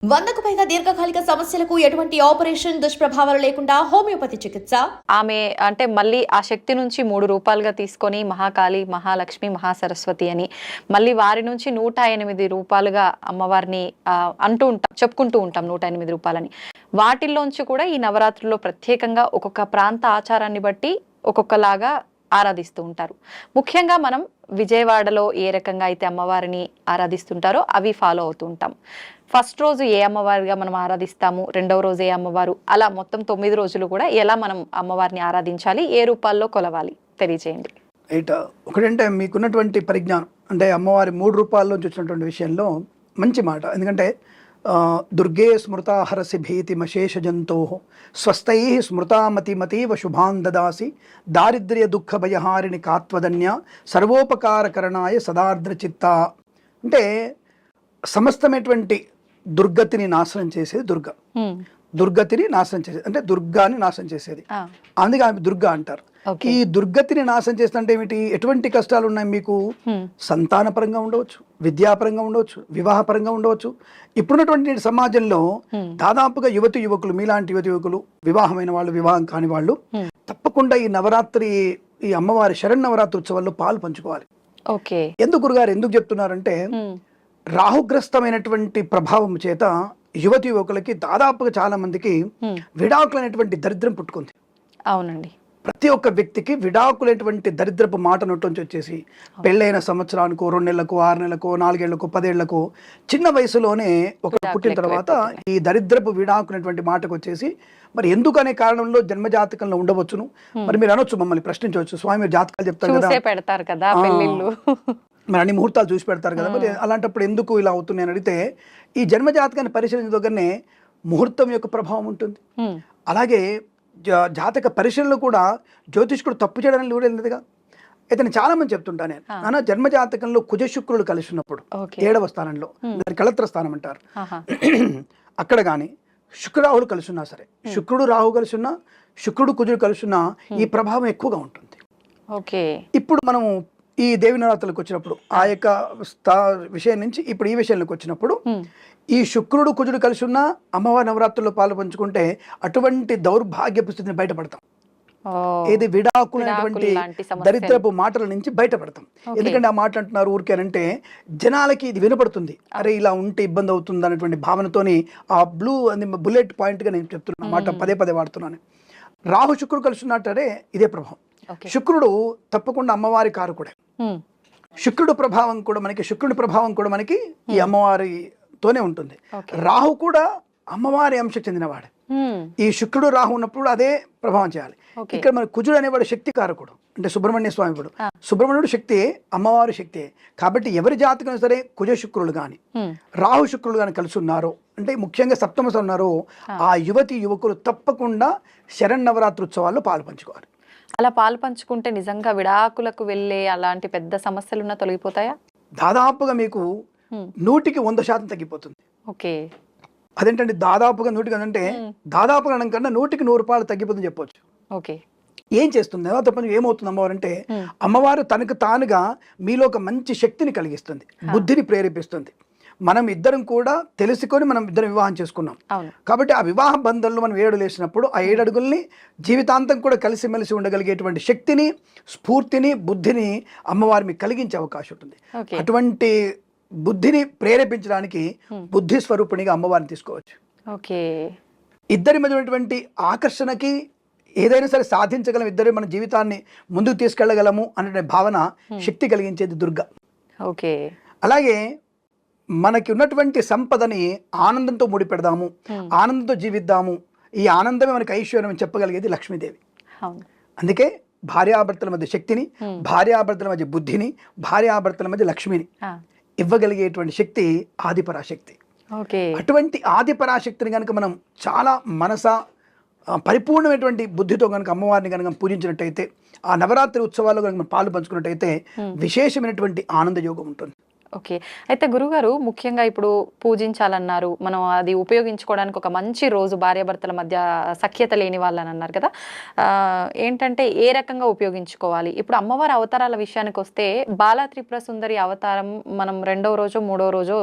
100కు పైగా దీర్ఘకాలిక సమస్యలకు ఎటువంటి ఆపరేషన్ దుష్ప్రభావాలు లేకుండా హోమియోపతి చికిత్స. ఆమె అంటే మళ్ళీ ఆ శక్తి నుంచి 3 రూపాలుగా తీసుకొని మహాకాళి, మహాలక్ష్మి, మహాసరస్వతి అని మళ్ళీ వారి నుంచి 108 రూపాలుగా అమ్మవారిని చెప్పుకుంటూ ఉంటాం 108 రూపాలని. వాటిల్లోంచి కూడా ఈ నవరాత్రుల్లో ప్రత్యేకంగా ఒక్కొక్క ప్రాంత ఆచారాన్ని బట్టి ఒక్కొక్కలాగా ఆరాధిస్తూ ఉంటారు. ముఖ్యంగా మనం విజయవాడలో ఏ రకంగా అయితే అమ్మవారిని ఆరాధిస్తుంటారో అవి ఫాలో అవుతూ ఉంటాం. ఫస్ట్ రోజు ఏ అమ్మవారిగా మనం ఆరాధిస్తాము, రెండవ రోజు ఏ అమ్మవారు, అలా మొత్తం 9 రోజులు కూడా ఎలా మనం అమ్మవారిని ఆరాధించాలి, ఏ రూపాల్లో కొలవాలి తెలియజేయండి. ఒకటంటే మీకున్నటువంటి పరిజ్ఞానం అంటే అమ్మవారి 3 రూపాల్లో వచ్చినటువంటి విషయంలో మంచి మాట. ఎందుకంటే దుర్గే స్మృతా హరసి భీతి మశేష జంతో స్వస్థై స్మృతామతిమతీవ శుభాన్ దదాసి దారిద్ర్య దుఃఖ భయహారిణి కాత్వదన్య సర్వోపకారకరణాయ సదార్ద్ర చిత్త. అంటే సమస్తమైనటువంటి దుర్గతిని నాశనం చేసేది దుర్గతిని నాశనం చేసేది అంటే దుర్గాని నాశనం చేసేది, అందుకే ఆమె దుర్గా అంటారు. ఈ దుర్గతిని నాశనం చేస్తుంటే ఏమిటి, ఎటువంటి కష్టాలు ఉన్నాయి మీకు, సంతానపరంగా ఉండవచ్చు, విద్యాపరంగా ఉండవచ్చు, వివాహపరంగా ఉండవచ్చు. ఇప్పుడున్నటువంటి సమాజంలో దాదాపుగా యువకులు మీలాంటి యువకులు, వివాహమైన వాళ్ళు, వివాహం కాని వాళ్ళు తప్పకుండా ఈ నవరాత్రి, ఈ అమ్మవారి శరన్నవరాత్రి ఉత్సవాల్లో పాలు పంచుకోవాలి. ఎందుకు గురుగారు ఎందుకు చెప్తున్నారంటే రాహుగ్రస్తమైనటువంటి ప్రభావం చేత యువకులకి దాదాపుగా చాలా మందికి విడాకులైనటువంటి దరిద్రం పుట్టుకుంది. అవునండి, ప్రతి ఒక్క వ్యక్తికి విడాకులైనటువంటి దరిద్రపు మాట నొట్టుంచి వచ్చేసి పెళ్ళైన సంవత్సరానికో, 2 నెలలకు, 6 నెలలకు, 4 ఏళ్లకు, 10 ఏళ్లకు, చిన్న వయసులోనే ఒక పుట్టిన తర్వాత ఈ దరిద్రపు విడాకునేటువంటి మాటకు వచ్చేసి మరి ఎందుకనే కారణంలో జన్మజాతకంలో ఉండవచ్చును. మరి మీరు అనొచ్చు, మమ్మల్ని ప్రశ్నించవచ్చు, స్వామి మీరు జాతకాలు చెప్తారు కదా, మరి అన్ని ముహూర్తాలు చూసి పెడతారు కదా, మరి అలాంటప్పుడు ఎందుకు ఇలా అవుతుంది అని అడిగితే ఈ జన్మజాతకాన్ని పరిశీలించదోగానే ముహూర్తం యొక్క ప్రభావం ఉంటుంది. అలాగే జాతక పరిశీలనలు కూడా జ్యోతిష్కుడు తప్పు చేయడానికి కూడా లేదుగా. అయితే నేను చాలా మంది చెప్తుంటా, నేను నాన్న జన్మజాతకంలో కుజ శుక్రుడు కలిసి ఉన్నప్పుడు 7వ స్థానంలో, దాని కళత్ర స్థానం అంటారు, అక్కడ కానీ శుక్రరాహులు కలిసి ఉన్నా సరే, శుక్రుడు రాహు కలిసి ఉన్నా, శుక్రుడు కుజుడు కలిసి ఉన్నా ఈ ప్రభావం ఎక్కువగా ఉంటుంది. ఇప్పుడు మనము ఈ దేవి నవరాత్రులకు వచ్చినప్పుడు ఆ యొక్క విషయం నుంచి ఇప్పుడు ఈ విషయంలోకి వచ్చినప్పుడు ఈ శుక్రుడు కుజుడు కలిసి ఉన్న అమ్మవారి నవరాత్రుల్లో పాలు పంచుకుంటే అటువంటి దౌర్భాగ్యపు స్థితిని బయటపడతాం. ఏది విడాకులైనటువంటి దరిద్రపు మాటల నుంచి బయటపడతాం. ఎందుకంటే ఆ మాట అంటున్నారు ఊరికేనంటే జనాలకి ఇది వినపడుతుంది, అరే ఇలా ఉంటే ఇబ్బంది అవుతుంది అనేటువంటి భావనతోని ఆ బుల్లెట్ పాయింట్గా నేను చెప్తున్నా మాట పదే వాడుతున్నాను. రాహు శుక్రుడు కలిసి ఉన్నట్టే ఇదే ప్రభావం. శుక్రుడు తప్పకుండా అమ్మవారి కారకుడే. శుక్రుడి ప్రభావం కూడా మనకి ఈ అమ్మవారితోనే ఉంటుంది. రాహు కూడా అమ్మవారి అంశకు చెందినవాడు. ఈ శుక్రుడు రాహు ఉన్నప్పుడు అదే ప్రభావం చేయాలి. ఇక్కడ మన కుజుడు అనేవాడు శక్తి కారకుడు, అంటే సుబ్రహ్మణ్య స్వామి. సుబ్రహ్మణ్యుడు శక్తి, అమ్మవారి శక్తి. కాబట్టి ఎవరి జాతకం సరే కుజ శుక్రులు గాని రాహు శుక్రులు గాని కలిసి ఉన్నారు అంటే, ముఖ్యంగా సప్తమ ఉన్నారు, ఆ యువకులు తప్పకుండా శరన్నవరాత్రి ఉత్సవాల్లో పాలు పంచుకోవాలి. అలా పాలు పంచుకుంటే నిజంగా విడాకులకు వెళ్ళే అలాంటి పెద్ద సమస్యలున్నా తొలగిపోతాయా? దాదాపుగా మీకు 100% తగ్గిపోతుంది. అదేంటంటే దాదాపుగా 100 అంటే దాదాపుగా కన్నా 100కి 100 తగ్గిపోతుంది చెప్పొచ్చు. ఏం చేస్తుంది తప్పని ఏమవుతుంది అమ్మవారు అంటే, అమ్మవారు తనకు తానుగా మీలో ఒక మంచి శక్తిని కలిగిస్తుంది, బుద్ధిని ప్రేరేపిస్తుంది. మనం ఇద్దరం కూడా తెలుసుకొని మనం ఇద్దరం వివాహం చేసుకున్నాం కాబట్టి ఆ వివాహ బంధంలో మనం 7 అడుగులు వేసినప్పుడు ఆ 7 అడుగుల్ని జీవితాంతం కూడా కలిసిమెలిసి ఉండగలిగేటువంటి శక్తిని, స్ఫూర్తిని, బుద్ధిని అమ్మవారి మీకు కలిగించే అవకాశం ఉంటుంది. అటువంటి బుద్ధిని ప్రేరేపించడానికి బుద్ధి స్వరూపిణిగా అమ్మవారిని తీసుకోవచ్చు. ఇద్దరి మధ్య ఉన్నటువంటి ఆకర్షణకి ఏదైనా సరే సాధించగలం, ఇద్దరు మన జీవితాన్ని ముందుకు తీసుకెళ్లగలము అనే భావన శక్తి కలిగించేది దుర్గా. అలాగే మనకి ఉన్నటువంటి సంపదని ఆనందంతో ముడిపెడదాము, ఆనందంతో జీవిద్దాము, ఈ ఆనందమే మనకి ఐశ్వర్యం అని చెప్పగలిగేది లక్ష్మీదేవి. అందుకే భార్యాభర్తల మధ్య శక్తిని, భార్యాభర్తల మధ్య బుద్ధిని, భార్యాభర్తల మధ్య లక్ష్మిని ఇవ్వగలిగేటువంటి శక్తి ఆదిపరాశక్తి. అటువంటి ఆదిపరాశక్తిని కనుక మనం చాలా పరిపూర్ణమైనటువంటి బుద్ధితో కనుక అమ్మవారిని కనుక పూజించినట్టయితే, ఆ నవరాత్రి ఉత్సవాల్లో కనుక మనం పాలు పంచుకున్నట్టయితే విశేషమైనటువంటి ఆనంద యోగం ఉంటుంది. అయితే గురుగారు, ముఖ్యంగా ఇప్పుడు పూజించాలన్నారు, మనం అది ఉపయోగించుకోవడానికి ఒక మంచి రోజు భార్యాభర్తల మధ్య సఖ్యత లేని వాళ్ళని అన్నారు కదా, ఏంటంటే ఏ రకంగా ఉపయోగించుకోవాలి? ఇప్పుడు అమ్మవారి అవతారాల విషయానికి వస్తే బాలా త్రిపుర సుందరి అవతారం మనం 2వ రోజో 3వ రోజో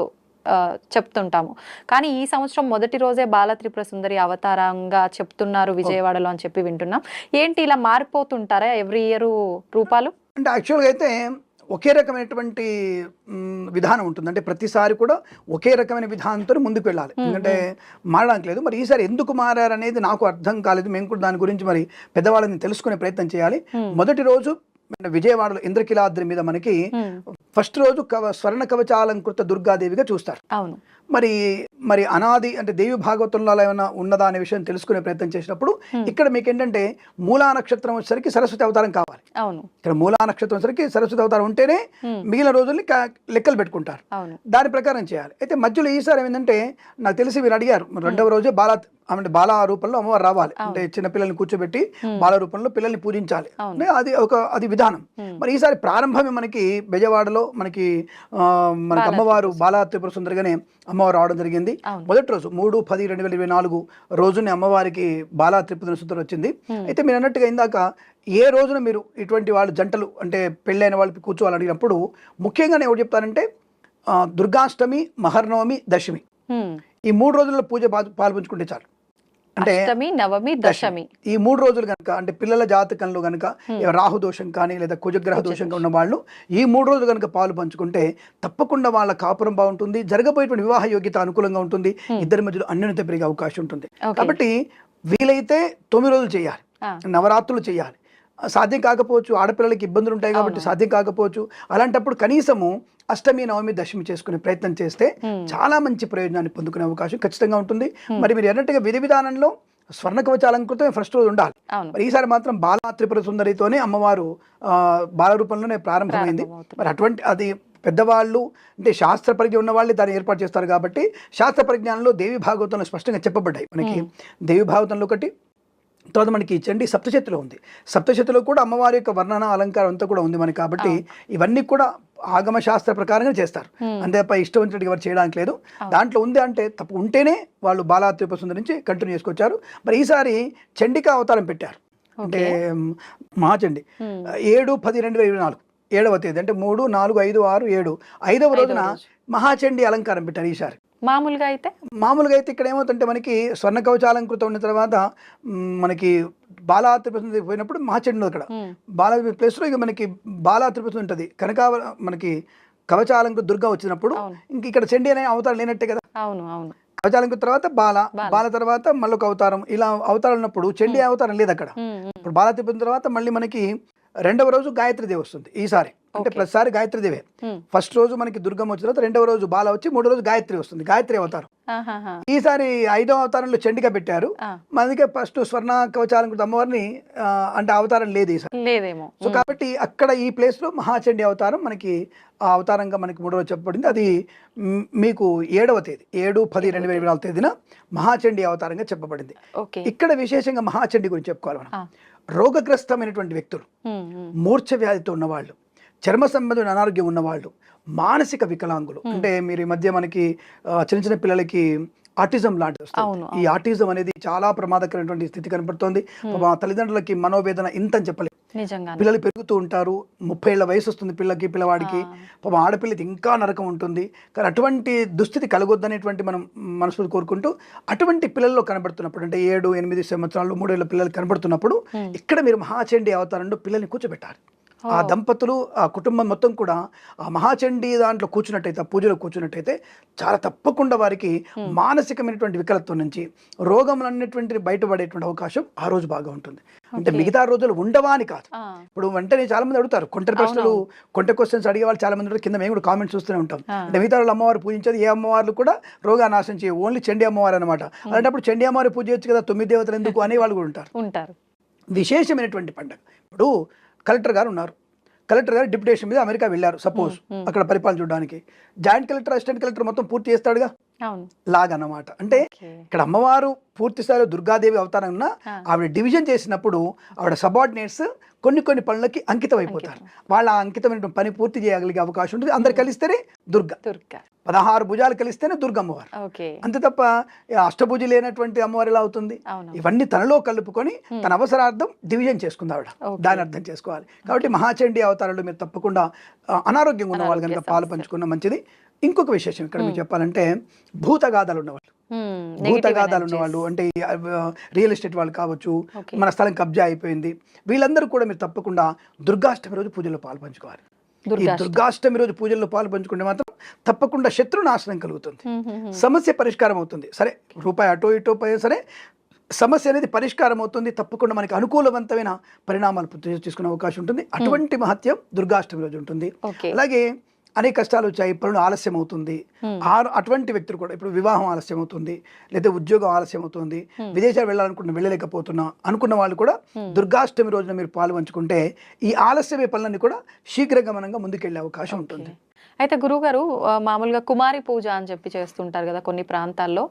చెప్తుంటాము. కానీ ఈ సంవత్సరం మొదటి రోజే బాల త్రిపుర సుందరి అవతారంగా చెప్తున్నారు విజయవాడలో అని చెప్పి వింటున్నాం. ఏంటి ఇలా మారిపోతుంటారా ఎవ్రీ ఇయర్ రూపాలు? అంటే యాక్చువల్గా అయితే ఒకే రకమైనటువంటి విధానం ఉంటుంది. అంటే ప్రతిసారి కూడా ఒకే రకమైన విధానంతో ముందుకు వెళ్ళాలి, ఎందుకంటే మారడానికి లేదు. మరి ఈసారి ఎందుకు మారారనేది నాకు అర్థం కాలేదు. మేము కూడా దాని గురించి మరి పెద్దవాళ్ళని తెలుసుకునే ప్రయత్నం చేయాలి. మొదటి రోజు విజయవాడలో ఇంద్రకిలాద్రి మీద మనకి ఫస్ట్ రోజు స్వర్ణ కవచాలంకృత దుర్గాదేవిగా చూస్తారు. అవును. మరి అనాది అంటే దేవి భాగవతంలో ఏమైనా ఉన్నదా అనే విషయం తెలుసుకునే ప్రయత్నం చేసినప్పుడు ఇక్కడ మీకు ఏంటంటే మూలా నక్షత్రం వచ్చేసరికి సరస్వతి అవతారం కావాలి. అవును. ఇక్కడ మూలా నక్షత్రం వచ్చేసరికి సరస్వతి అవతారం ఉంటేనే మిగిలిన రోజుల్ని లెక్కలు పెట్టుకుంటారు. దాని ప్రకారం చేయాలి. అయితే మధ్యలో ఈసారి ఏమైందంటే నాకు తెలిసి మీరు అడిగారు, రెండవ రోజే బాల రూపంలో అమ్మవారు రావాలి, అంటే చిన్న పిల్లల్ని కూర్చోబెట్టి బాల రూపంలో పిల్లల్ని పూజించాలి. అది విధానం. మరి ఈసారి ప్రారంభమే మనకి బెజవాడలో మనకి అమ్మవారు బాలా త్రిపుర సుందరిగానే అమ్మవారు రావడం జరిగింది. మొదటి రోజు 3/10/2024 రోజుని అమ్మవారికి బాలా త్రిపుర సుందరి వచ్చింది. అయితే మీరు అన్నట్టుగా ఇందాక ఏ రోజున మీరు ఇటువంటి వాళ్ళు జంటలు అంటే పెళ్ళైన వాళ్ళు కూర్చోవాలని అడిగినప్పుడు ముఖ్యంగా నేను ఏం చెప్తానంటే దుర్గాష్టమి, మహర్నవమి, దశమి ఈ 3 రోజుల్లో పూజ పాల్పంచుకుంటే చాలు. అంటే నవమి, దశమి ఈ 3 రోజులు కనుక అంటే పిల్లల జాతకంలో కనుక రాహు దోషం కానీ లేదా కుజగ్రహ దోషంగా ఉన్న వాళ్ళు ఈ 3 రోజులు కనుక పాలు పంచుకుంటే తప్పకుండా వాళ్ళ కాపురం బాగుంటుంది, జరగబోయేటువంటి వివాహ యోగ్యత అనుకూలంగా ఉంటుంది, ఇద్దరి మధ్యలో అన్యోన్యత పెరిగే అవకాశం ఉంటుంది. కాబట్టి వీలైతే 9 రోజులు చేయాలి, నవరాత్రులు చేయాలి. సాధ్యం కాకపోవచ్చు, ఆడపిల్లలకి ఇబ్బందులు ఉంటాయి కాబట్టి సాధ్యం కాకపోవచ్చు. అలాంటప్పుడు కనీసము అష్టమి, నవమి, దశమి చేసుకునే ప్రయత్నం చేస్తే చాలా మంచి ప్రయోజనాన్ని పొందుకునే అవకాశం ఖచ్చితంగా ఉంటుంది. మరి మీరు అన్నట్టుగా విధి విధానంలో స్వర్ణ కవచాలంకృతం ఫస్ట్ రోజు ఉండాలి. మరి ఈసారి మాత్రం బాలా త్రిపుర సుందరితోనే అమ్మవారు బాల రూపంలోనే ప్రారంభమైంది. మరి అటువంటి అది పెద్దవాళ్ళు అంటే శాస్త్ర పరిజ్ఞ ఉన్న వాళ్ళే దాన్ని ఏర్పాటు చేస్తారు కాబట్టి శాస్త్ర పరిజ్ఞానంలో దేవి భాగవతంలో స్పష్టంగా చెప్పబడ్డాయి. మనకి దేవి భాగవతంలో ఒకటి, తర్వాత మనకి చండి సప్తశతిలో ఉంది. సప్తశతిలో కూడా అమ్మవారి యొక్క వర్ణన అలంకారం అంతా కూడా ఉంది మనకి. కాబట్టి ఇవన్నీ కూడా ఆగమ శాస్త్ర ప్రకారంగా చేస్తారు, అంతేపై ఇష్టం వచ్చినట్టు ఎవరు చేయడానికి లేదు. దాంట్లో ఉంది అంటే తప్పు ఉంటేనే వాళ్ళు బాలా త్రిపుర సుందరి నుంచి కంటిన్యూ చేసుకొచ్చారు. మరి ఈసారి చండికా అవతారం పెట్టారు, అంటే మహాచండి 7/10/2024 7వ తేదీ అంటే 3, 4, 5, 6, 7 5వ రోజున మహాచండి అలంకారం పెట్టారు. ఈసారి మామూలుగా అయితే ఇక్కడ ఏమవుతుంటే మనకి స్వర్ణ కవచాలంకృతం ఉన్న తర్వాత మనకి బాలా త్రిపుర సుందరి పోయినప్పుడు మహాచండి అక్కడ బాలా ప్లేస్లో ఇక మనకి బాలా త్రిపుర సుందరి ఉంటుంది కనుక మనకి కవచాలంకృత దుర్గా వచ్చినప్పుడు ఇంక ఇక్కడ చండి అనే అవతారం లేనట్టే కదా. కవచాలంకృత తర్వాత బాల తర్వాత మళ్ళీ ఒక అవతారం, ఇలా అవతారం ఉన్నప్పుడు చండి అవతారం లేదు అక్కడ. ఇప్పుడు బాలా త్రిపుర తర్వాత మళ్ళీ మనకి రెండవ రోజు గాయత్రీదేవి వస్తుంది ఈసారి. అంటే ప్రతిసారి గాయత్రీదేవే. ఫస్ట్ రోజు మనకి దుర్గమ్మ వచ్చిన తర్వాత రెండవ రోజు బాల వచ్చి 3వ రోజు గాయత్రి వస్తుంది, గాయత్రి అవతారం. ఈసారి 5వ అవతారంలో చండిగా పెట్టారు. మనకి ఫస్ట్ స్వర్ణ కవచాలంకృత అమ్మవారిని అంటే అవతారం లేదు ఈసారి లేదేమో. సో కాబట్టి అక్కడ ఈ ప్లేస్ లో మహాచండి అవతారం మనకి ఆ అవతారంగా మనకి 3వ చెప్పబడింది. అది మీకు 7వ తేదీ 7/10/2024 తేదీన మహాచండి అవతారంగా చెప్పబడింది. ఇక్కడ విశేషంగా మహాచండి గురించి చెప్పుకోవాలి మనం. రోగగ్రస్తమైనటువంటి వ్యక్తులు, మూర్ఛ వ్యాధితో ఉన్నవాళ్ళు, చర్మ సంబంధమైన అనారోగ్యం ఉన్నవాళ్ళు, మానసిక వికలాంగులు, అంటే మీరు ఈ మధ్య మనకి చిన్న చిన్న పిల్లలకి ఆటిజం లాంటిది వస్తుంది. ఈ ఆటిజం అనేది చాలా ప్రమాదకరమైనటువంటి స్థితి కనబడుతోంది. మా తల్లిదండ్రులకి మనోవేదన ఇంత అని చెప్పలేదు. పిల్లలు పెరుగుతూ ఉంటారు, 30 ఏళ్ల వయసు వస్తుంది పిల్లవాడికి. పాపం ఆడపిల్లకి ఇంకా నరకం ఉంటుంది. కానీ అటువంటి దుస్థితి కలగొద్దనేటువంటి మనం మనసులు కోరుకుంటూ అటువంటి పిల్లల్లో కనబడుతున్నప్పుడు అంటే 7, 8 సంవత్సరాలు 3 ఏళ్ల పిల్లలు కనబడుతున్నప్పుడు ఇక్కడ మీరు మహాచండి అవతారంలో పిల్లల్ని కూర్చోబెట్టాలి. ఆ దంపతులు ఆ కుటుంబం మొత్తం కూడా ఆ మహాచండీ దాంట్లో కూర్చున్నట్టయితే, ఆ పూజలో కూర్చున్నట్టయితే చాలా తప్పకుండా వారికి మానసికమైనటువంటి వికలత్వం నుంచి రోగములన్నిటువంటి బయటపడేటువంటి అవకాశం ఆ రోజు బాగా ఉంటుంది. అంటే మిగతా రోజులు ఉండవా అని కాదు. ఇప్పుడు వెంటనే చాలా మంది అడుగుతారు కొంట ప్రశ్నలు, కొంట క్వశ్చన్స్ అడిగే వాళ్ళు చాలా మంది కింద మేము కూడా కామెంట్స్ చూస్తూనే ఉంటాం. అంటే మిగతా వాళ్ళు అమ్మవారు పూజించేది ఏ అమ్మవార్లు కూడా రోగానాశనం చేయ, ఓన్లీ చండీ అమ్మవారు అనమాట. అలాంటప్పుడు చండీ అమ్మవారు పూజ చేయొచ్చు కదా, 9 దేవతలు ఎందుకు అనే వాళ్ళు కూడా ఉంటారు. విశేషమైనటువంటి పండుగ. ఇప్పుడు కలెక్టర్ గారు ఉన్నారు, కలెక్టర్ గారు డిప్యుటేషన్ మీద అమెరికా వెళ్ళారు సపోజ్, అక్కడ పరిపాలన చూడడానికి. జాయింట్ కలెక్టర్, అసిస్టెంట్ కలెక్టర్ మొత్తం పూర్తి చేస్తాడుగా లాగన్నమాట. అంటే ఇక్కడ అమ్మవారు పూర్తి స్థాయిలో దుర్గాదేవి అవతారం ఉన్న ఆవిడ డివిజన్ చేసినప్పుడు ఆవిడ సబార్డినేట్స్ కొన్ని పనులకి అంకితం అయిపోతారు. వాళ్ళ అంకితమైన పని పూర్తి చేయగలిగే అవకాశం ఉంటుంది. అందరు కలిస్తేనే దుర్గా, 16 భుజాలు కలిస్తేనే దుర్గమ్మవారు. అంతే తప్ప అష్టభుజి లేనటువంటి అమ్మవారు ఎలా అవుతుంది? ఇవన్నీ తనలో కలుపుకొని తన అవసరార్థం డివిజన్ చేసుకుంది ఆవిడ, దాన్ని అర్థం చేసుకోవాలి. కాబట్టి మహాచండీ అవతారంలో మీరు తప్పకుండా అనారోగ్యంగా ఉన్న వాళ్ళు కనుక పాలు పంచుకున్న మంచిది. ఇంకొక విశేషం ఇక్కడ మీకు చెప్పాలంటే భూతగాథలు ఉన్నవాళ్ళు, భూతగాథాలు ఉన్నవాళ్ళు అంటే రియల్ ఎస్టేట్ వాళ్ళు కావచ్చు, మన స్థలం కబ్జా అయిపోయింది, వీళ్ళందరూ కూడా మీరు తప్పకుండా దుర్గాష్టమి రోజు పూజల్లో పాల్పంచుకోవాలి. ఈ దుర్గాష్టమి రోజు పూజల్లో పాలు పంచుకుంటే మాత్రం తప్పకుండా శత్రు నాశనం కలుగుతుంది, సమస్య పరిష్కారం అవుతుంది. సరే రూపాయి అటో ఇటో పోయినా సరే సమస్య అనేది పరిష్కారం అవుతుంది, తప్పకుండా మనకి అనుకూలవంతమైన పరిణామాలు తీసుకునే అవకాశం ఉంటుంది. అటువంటి మహత్యం దుర్గాష్టమి రోజు ఉంటుంది. అలాగే అనేక కష్టాలు వచ్చాయి, పనులు ఆలస్యం అవుతుంది, అటువంటి వ్యక్తులు కూడా ఇప్పుడు వివాహం ఆలస్యం అవుతుంది, లేదా ఉద్యోగం ఆలస్యం అవుతుంది, విదేశాలు వెళ్ళాలనుకుంటున్న వెళ్ళలేకపోతున్నా అనుకున్న వాళ్ళు కూడా దుర్గాష్టమి రోజున మీరు పాలు పంచుకుంటే ఈ ఆలస్యమే పనులన్నీ కూడా శీఘ్రగమనంగా ముందుకెళ్లే అవకాశం ఉంటుంది. అయితే గురువుగారు మామూలుగా కుమారి పూజ అని చెప్పి చేస్తుంటారు కదా కొన్ని ప్రాంతాల్లో,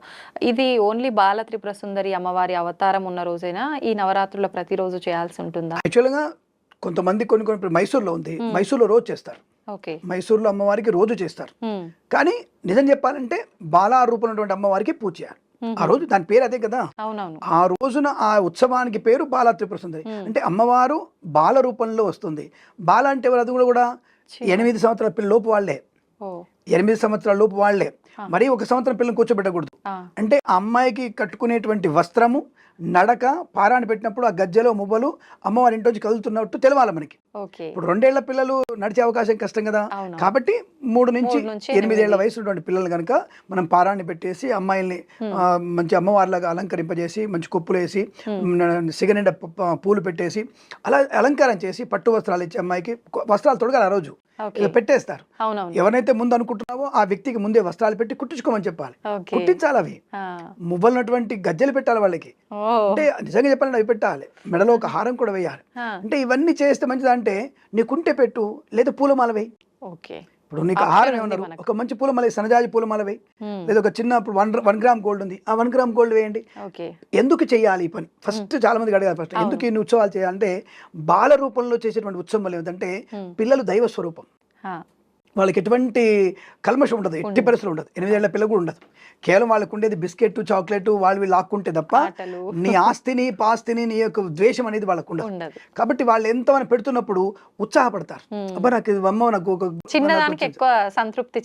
ఇది ఓన్లీ బాల త్రిపుర సుందరి అమ్మవారి అవతారం ఉన్న రోజైనా ఈ నవరాత్రుల్లో ప్రతిరోజు చేయాల్సి ఉంటుందా? యాక్చువల్గా కొంతమంది కొన్ని మైసూర్లో ఉంది, మైసూర్లో రోజు చేస్తారు, మైసూర్లో అమ్మవారికి రోజు చేస్తారు. కానీ నిజం చెప్పాలంటే బాలా రూపం ఉన్నటువంటి అమ్మవారికి పూజ చేయాలి ఆ రోజు, దాని పేరు అదే కదా. ఆ రోజున ఆ ఉత్సవానికి పేరు బాలా త్రిపుర సుందరి, అంటే అమ్మవారు బాల రూపంలో వస్తుంది. బాల అంటే అది కూడా 8 సంవత్సరాల పిల్లల లోపు వాళ్ళే, 8 సంవత్సరాల లోపు వాళ్ళే, మరి 1 సంవత్సరం పిల్లలు కూర్చోబెట్టకూడదు. అంటే ఆ అమ్మాయికి కట్టుకునేటువంటి వస్త్రము, నడక, పారాన్ని పెట్టినప్పుడు ఆ గజ్జలో మువ్వలు అమ్మవారి ఇంటి కదులుతున్నట్టు తెలవాలి మనకి. ఇప్పుడు 2 ఏళ్ల పిల్లలు నడిచే అవకాశం కష్టం కదా, కాబట్టి 3 నుంచి 8 ఏళ్ల వయసు ఉన్నటువంటి పిల్లలు కనుక మనం పారాన్ని పెట్టేసి అమ్మాయిల్ని మంచి అమ్మవారిలాగా అలంకరింపజేసి మంచి కొప్పులు వేసి సిగనిండ పూలు పెట్టేసి అలా అలంకారం చేసి పట్టు వస్త్రాలు ఇచ్చి అమ్మాయికి వస్త్రాలు తొడగాలి ఆ రోజు పెట్టేస్తారు. ఎవరైతే ముందు అనుకుంటున్నావో ఆ వ్యక్తికి ముందే వస్త్రాలు పెట్టి కుట్టించుకోమని చెప్పాలి, కుట్టించాలి. అవి మువ్వలున్నటువంటి గజ్జలు పెట్టాలి వాళ్ళకి, అంటే నిజంగా చెప్పాలంటే అవి పెట్టాలి, మెడలో ఒక హారం కూడా వేయాలి. అంటే ఇవన్నీ చేస్తే మంచిది. అంటే నీకుంటే పెట్టు, లేదా పూలమాల వేయి. ఇప్పుడు నీకు ఆహారం ఏమన్నారు, ఒక మంచి పూలమాల, సన్నజాజి పూలమాల వేయి, లేదా ఒక చిన్న 1 గ్రామ్ గోల్డ్ ఉంది, ఆ 1 గ్రామ్ గోల్డ్ వేయండి. ఎందుకు చేయాలి ఈ పని? ఫస్ట్ చాలా మందికి అడగాలి, ఫస్ట్ ఎందుకు ఇన్ని ఉత్సవాలు చేయాలంటే బాల రూపంలో చేసేటువంటి ఉత్సవం ఏమిటంటే పిల్లలు దైవ స్వరూపం, వాళ్ళకి ఎటువంటి కల్మషం ఉండదు, ఎట్టి పరిస్థితులు ఉండదు. 8 ఏళ్ల పిల్ల కూడా ఉండదు, కేవలం వాళ్ళకు ఉండేది బిస్కెట్, చాక్లెట్, వాళ్ళు లాక్కుంటే తప్ప నీ ఆస్తిని పాస్తిని నీ యొక్క ద్వేషం అనేది వాళ్ళకు ఉండదు. కాబట్టి వాళ్ళు ఎంత మనం పెడుతున్నప్పుడు ఉత్సాహపడతారు, అబ్బా నాకు అమ్మ నాకు ఒక ఎక్కువ సంతృప్తి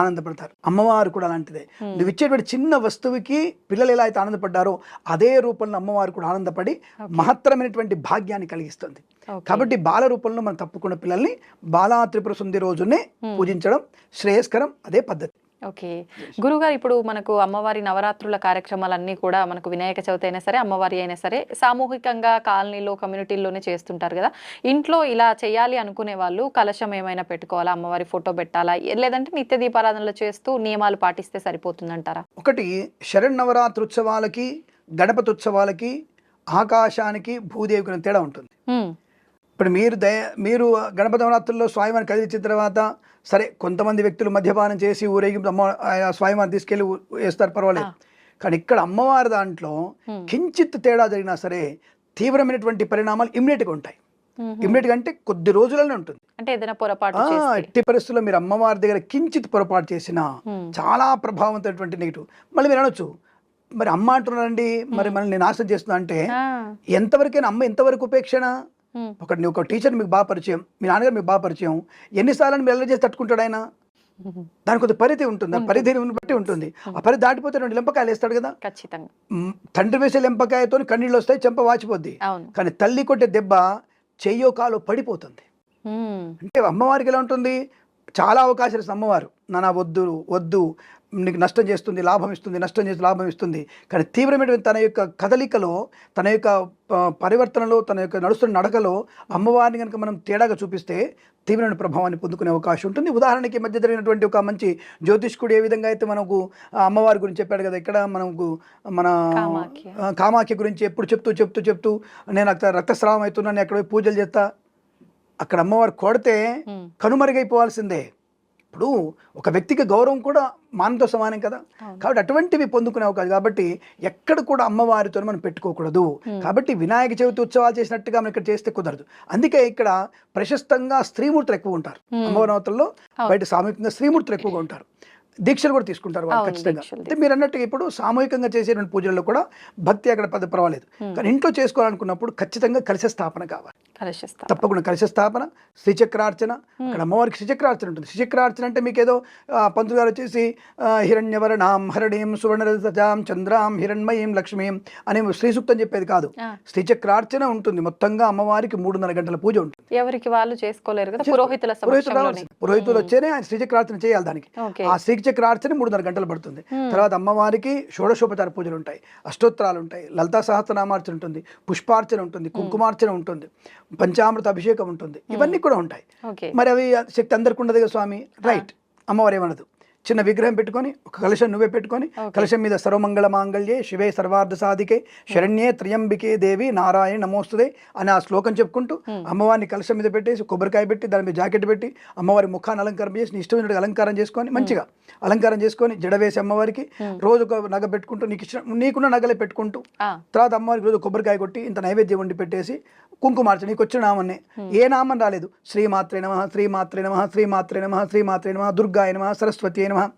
ఆనందపడతారు. అమ్మవారు కూడా అలాంటిదే, నువ్వు ఇచ్చేటువంటి చిన్న వస్తువుకి పిల్లలు ఎలా అయితే ఆనందపడ్డారో అదే రూపంలో అమ్మవారు కూడా ఆనందపడి మహత్తరమైనటువంటి భాగ్యాన్ని కలిగిస్తుంది. కాబట్టి బాల రూపంలో మనం తప్పకుండా పిల్లల్ని బాలా త్రిపుర సుందరి రోజునే పూజించడం శ్రేయస్కరం, అదే పద్ధతి. ఓకే గురుగారు, ఇప్పుడు మనకు అమ్మవారి నవరాత్రుల కార్యక్రమాలన్నీ కూడా మనకు వినాయక చవితి అయినా సరే అమ్మవారి అయినా సరే సామూహికంగా కాలనీలో కమ్యూనిటీల్లోనే చేస్తుంటారు కదా. ఇంట్లో ఇలా చేయాలి అనుకునే వాళ్ళు కలశం ఏమైనా పెట్టుకోవాలా, అమ్మవారి ఫోటో పెట్టాలా, లేదంటే నిత్య దీపారాధనలు చేస్తూ నియమాలు పాటిస్తే సరిపోతుందంటారా? ఒకటి శరన్నవరాత్రి ఉత్సవాలకి గణపతి ఉత్సవాలకి ఆకాశానికి భూదేవికి తేడా ఉంటుంది. ఇప్పుడు మీరు గణపతి నవరాత్రుల్లో స్వామివారిని కదిలించిన తర్వాత సరే కొంతమంది వ్యక్తులు మద్యపానం చేసి ఊరేగింపు స్వామివారిని తీసుకెళ్లి వేస్తారు, పర్వాలేదు. కానీ ఇక్కడ అమ్మవారి దాంట్లో కించిత్ తేడా జరిగినా సరే తీవ్రమైనటువంటి పరిణామాలు ఇమ్మీడియట్గా ఉంటాయి. ఇమ్మీడియట్గా అంటే కొద్ది రోజులనే ఉంటుంది. అంటే ఏదైనా పొరపాటు ఎట్టి పరిస్థితుల్లో మీరు అమ్మవారి దగ్గర కించిత్ పొరపాటు చేసినా చాలా ప్రభావవంతమైనటువంటి నెగిటివ్. మళ్ళీ మీరు అనొచ్చు, మరి అమ్మ అంటున్నారండి, మరి మనల్ని నాశనం చేస్తున్నా అంటే ఎంతవరకైనా అమ్మ ఎంతవరకు ఉపేక్షణ? ఒక టీచర్ మీకు బాగా పరిచయం, మీ నాన్నగారు మీకు బాగా పరిచయం, ఎన్నిసార్లు మీరు ఎలా చేసి తట్టుకుంటాడు ఆయన? దానికి కొద్ది పరిధి ఉంటుంది, ఆ పరిధిని బట్టి ఉంటుంది. ఆ పరిధి దాటిపోతే 2 లెంపకాయలు వేస్తాడు కదా. ఖచ్చితంగా తండ్రి వేసే లెంపకాయతో కన్నీళ్ళు వస్తాయి, చెంప వాచిపోద్ది. కానీ తల్లి కొట్టే దెబ్బ చెయ్యో కాలో పడిపోతుంది. అంటే అమ్మవారికి ఎలా ఉంటుంది, చాలా అవకాశాలు ఇస్తుంది అమ్మవారు. నానా వద్దు వద్దు, నీకు నష్టం చేస్తుంది, లాభం ఇస్తుంది, నష్టం చేసి లాభం ఇస్తుంది. కానీ తీవ్రమైన తన యొక్క కదలికలో, తన యొక్క పరివర్తనలో, తన యొక్క నడుస్తున్న నడకలో అమ్మవారిని కనుక మనం తేడాగా చూపిస్తే తీవ్రమైన ప్రభావాన్ని పొందుకునే అవకాశం ఉంటుంది. ఉదాహరణకి మధ్య జరిగినటువంటి ఒక మంచి జ్యోతిష్కుడు ఏ విధంగా అయితే మనకు అమ్మవారి గురించి చెప్పాడు కదా, ఇక్కడ మనకు మన కామాఖ్య గురించి ఎప్పుడు చెప్తూ నేను రక్తస్రావం అవుతున్నాను, ఎక్కడ పూజలు చేస్తా, అక్కడ అమ్మవారు కొడితే కనుమరుగైపోవాల్సిందే. ఇప్పుడు ఒక వ్యక్తికి గౌరవం కూడా మానతో సమానం కదా. కాబట్టి అటువంటివి పొందుకునే అవకాశం. కాబట్టి ఎక్కడ కూడా అమ్మవారితో మనం పెట్టుకోకూడదు. కాబట్టి వినాయక చవితి ఉత్సవాలు చేసినట్టుగా మనం ఇక్కడ చేస్తే కుదరదు. అందుకే ఇక్కడ ప్రశస్తంగా స్త్రీమూర్తులు ఎక్కువ ఉంటారు. అమ్మవారిలో బయట సామూహికంగా స్త్రీమూర్తులు ఎక్కువగా ఉంటారు. దీక్షలు కూడా తీసుకుంటారు వాళ్ళు ఖచ్చితంగా. అంటే మీరు అన్నట్టుగా ఇప్పుడు సామూహికంగా చేసేటువంటి పూజల్లో కూడా భక్తి అక్కడ పర్వాలేదు. కానీ ఇంట్లో చేసుకోవాలనుకున్నప్పుడు ఖచ్చితంగా కలశ స్థాపన కావాలి. కలశ స్థాపన. తప్పకుండా కలశ స్థాపన, శ్రీచక్రార్చన. అక్కడ అమ్మవారికి శ్రీచక్రార్చన ఉంటుంది. శ్రీచక్రార్చన అంటే మీకు ఏదో పంతులు గారు వచ్చేసి హిరణ్యవర్ణాం హరణీం సువర్ణరజతాం చంద్రాం హిరణ్మయీం లక్ష్మీం అనే శ్రీ సూక్తం చెప్పేది కాదు. శ్రీచక్రార్చన ఉంటుంది. మొత్తంగా అమ్మవారికి 3:30 గంటల పూజ ఉంటుంది. ఎవరికి వాళ్ళు చేసుకోలేరు కదా, పురోహితుల సమక్షంలోనే. పురోహితులు వచ్చేనే ఆయన శ్రీచక్రార్చన చేయాలి. దానికి ఆ శ్రీచక్రార్చన 3:30 గంటలు పడుతుంది. తర్వాత అమ్మవారికి షోడశోపచార పూజలు ఉంటాయి, అష్టోత్తరాలు ఉంటాయి, లలితా సహస్రనామార్చన ఉంటుంది, పుష్పార్చన ఉంటుంది, కుంకుమార్చన ఉంటుంది, పంచామృత అభిషేకం ఉంటుంది. ఇవన్నీ కూడా ఉంటాయి. మరి అవి శక్తి అందరికి ఉండదు కదా స్వామి. రైట్, అమ్మవారు ఏమనదు. చిన్న విగ్రహం పెట్టుకొని ఒక కలశం నువ్వే పెట్టుకొని కలశం మీద సర్వమంగళ మాంగళ్యే శివే సర్వార్థ సాధికే శరణ్యే త్రయంబికే దేవి నారాయణ నమోస్తుదే అని ఆ శ్లోకం చెప్పుకుంటూ అమ్మవారిని కలశం మీద పెట్టేసి కొబ్బరికాయ పెట్టి దాని మీద జాకెట్ పెట్టి అమ్మవారి ముఖాన్ని అలంకారం చేసి ఇష్టమైన అలంకారం చేసుకొని మంచిగా అలంకారం చేసుకొని జడ వేసి అమ్మవారికి రోజు ఒక నగ పెట్టుకుంటూ నీకున్న నగలే పెట్టుకుంటూ తర్వాత అమ్మవారికి రోజు కొబ్బరికాయ కొట్టి ఇంత నైవేద్యం వండి పెట్టేసి కుంకుమార్చన నీకు వచ్చిన నామన్నే ఏ నామం రాలేదు. శ్రీమాత్రే నమః శ్రీమాత్రే నమః శ్రీమాత్రే నమః శ్రీమాత్రే నమః దుర్గాయ నమః సరస్వతి నమః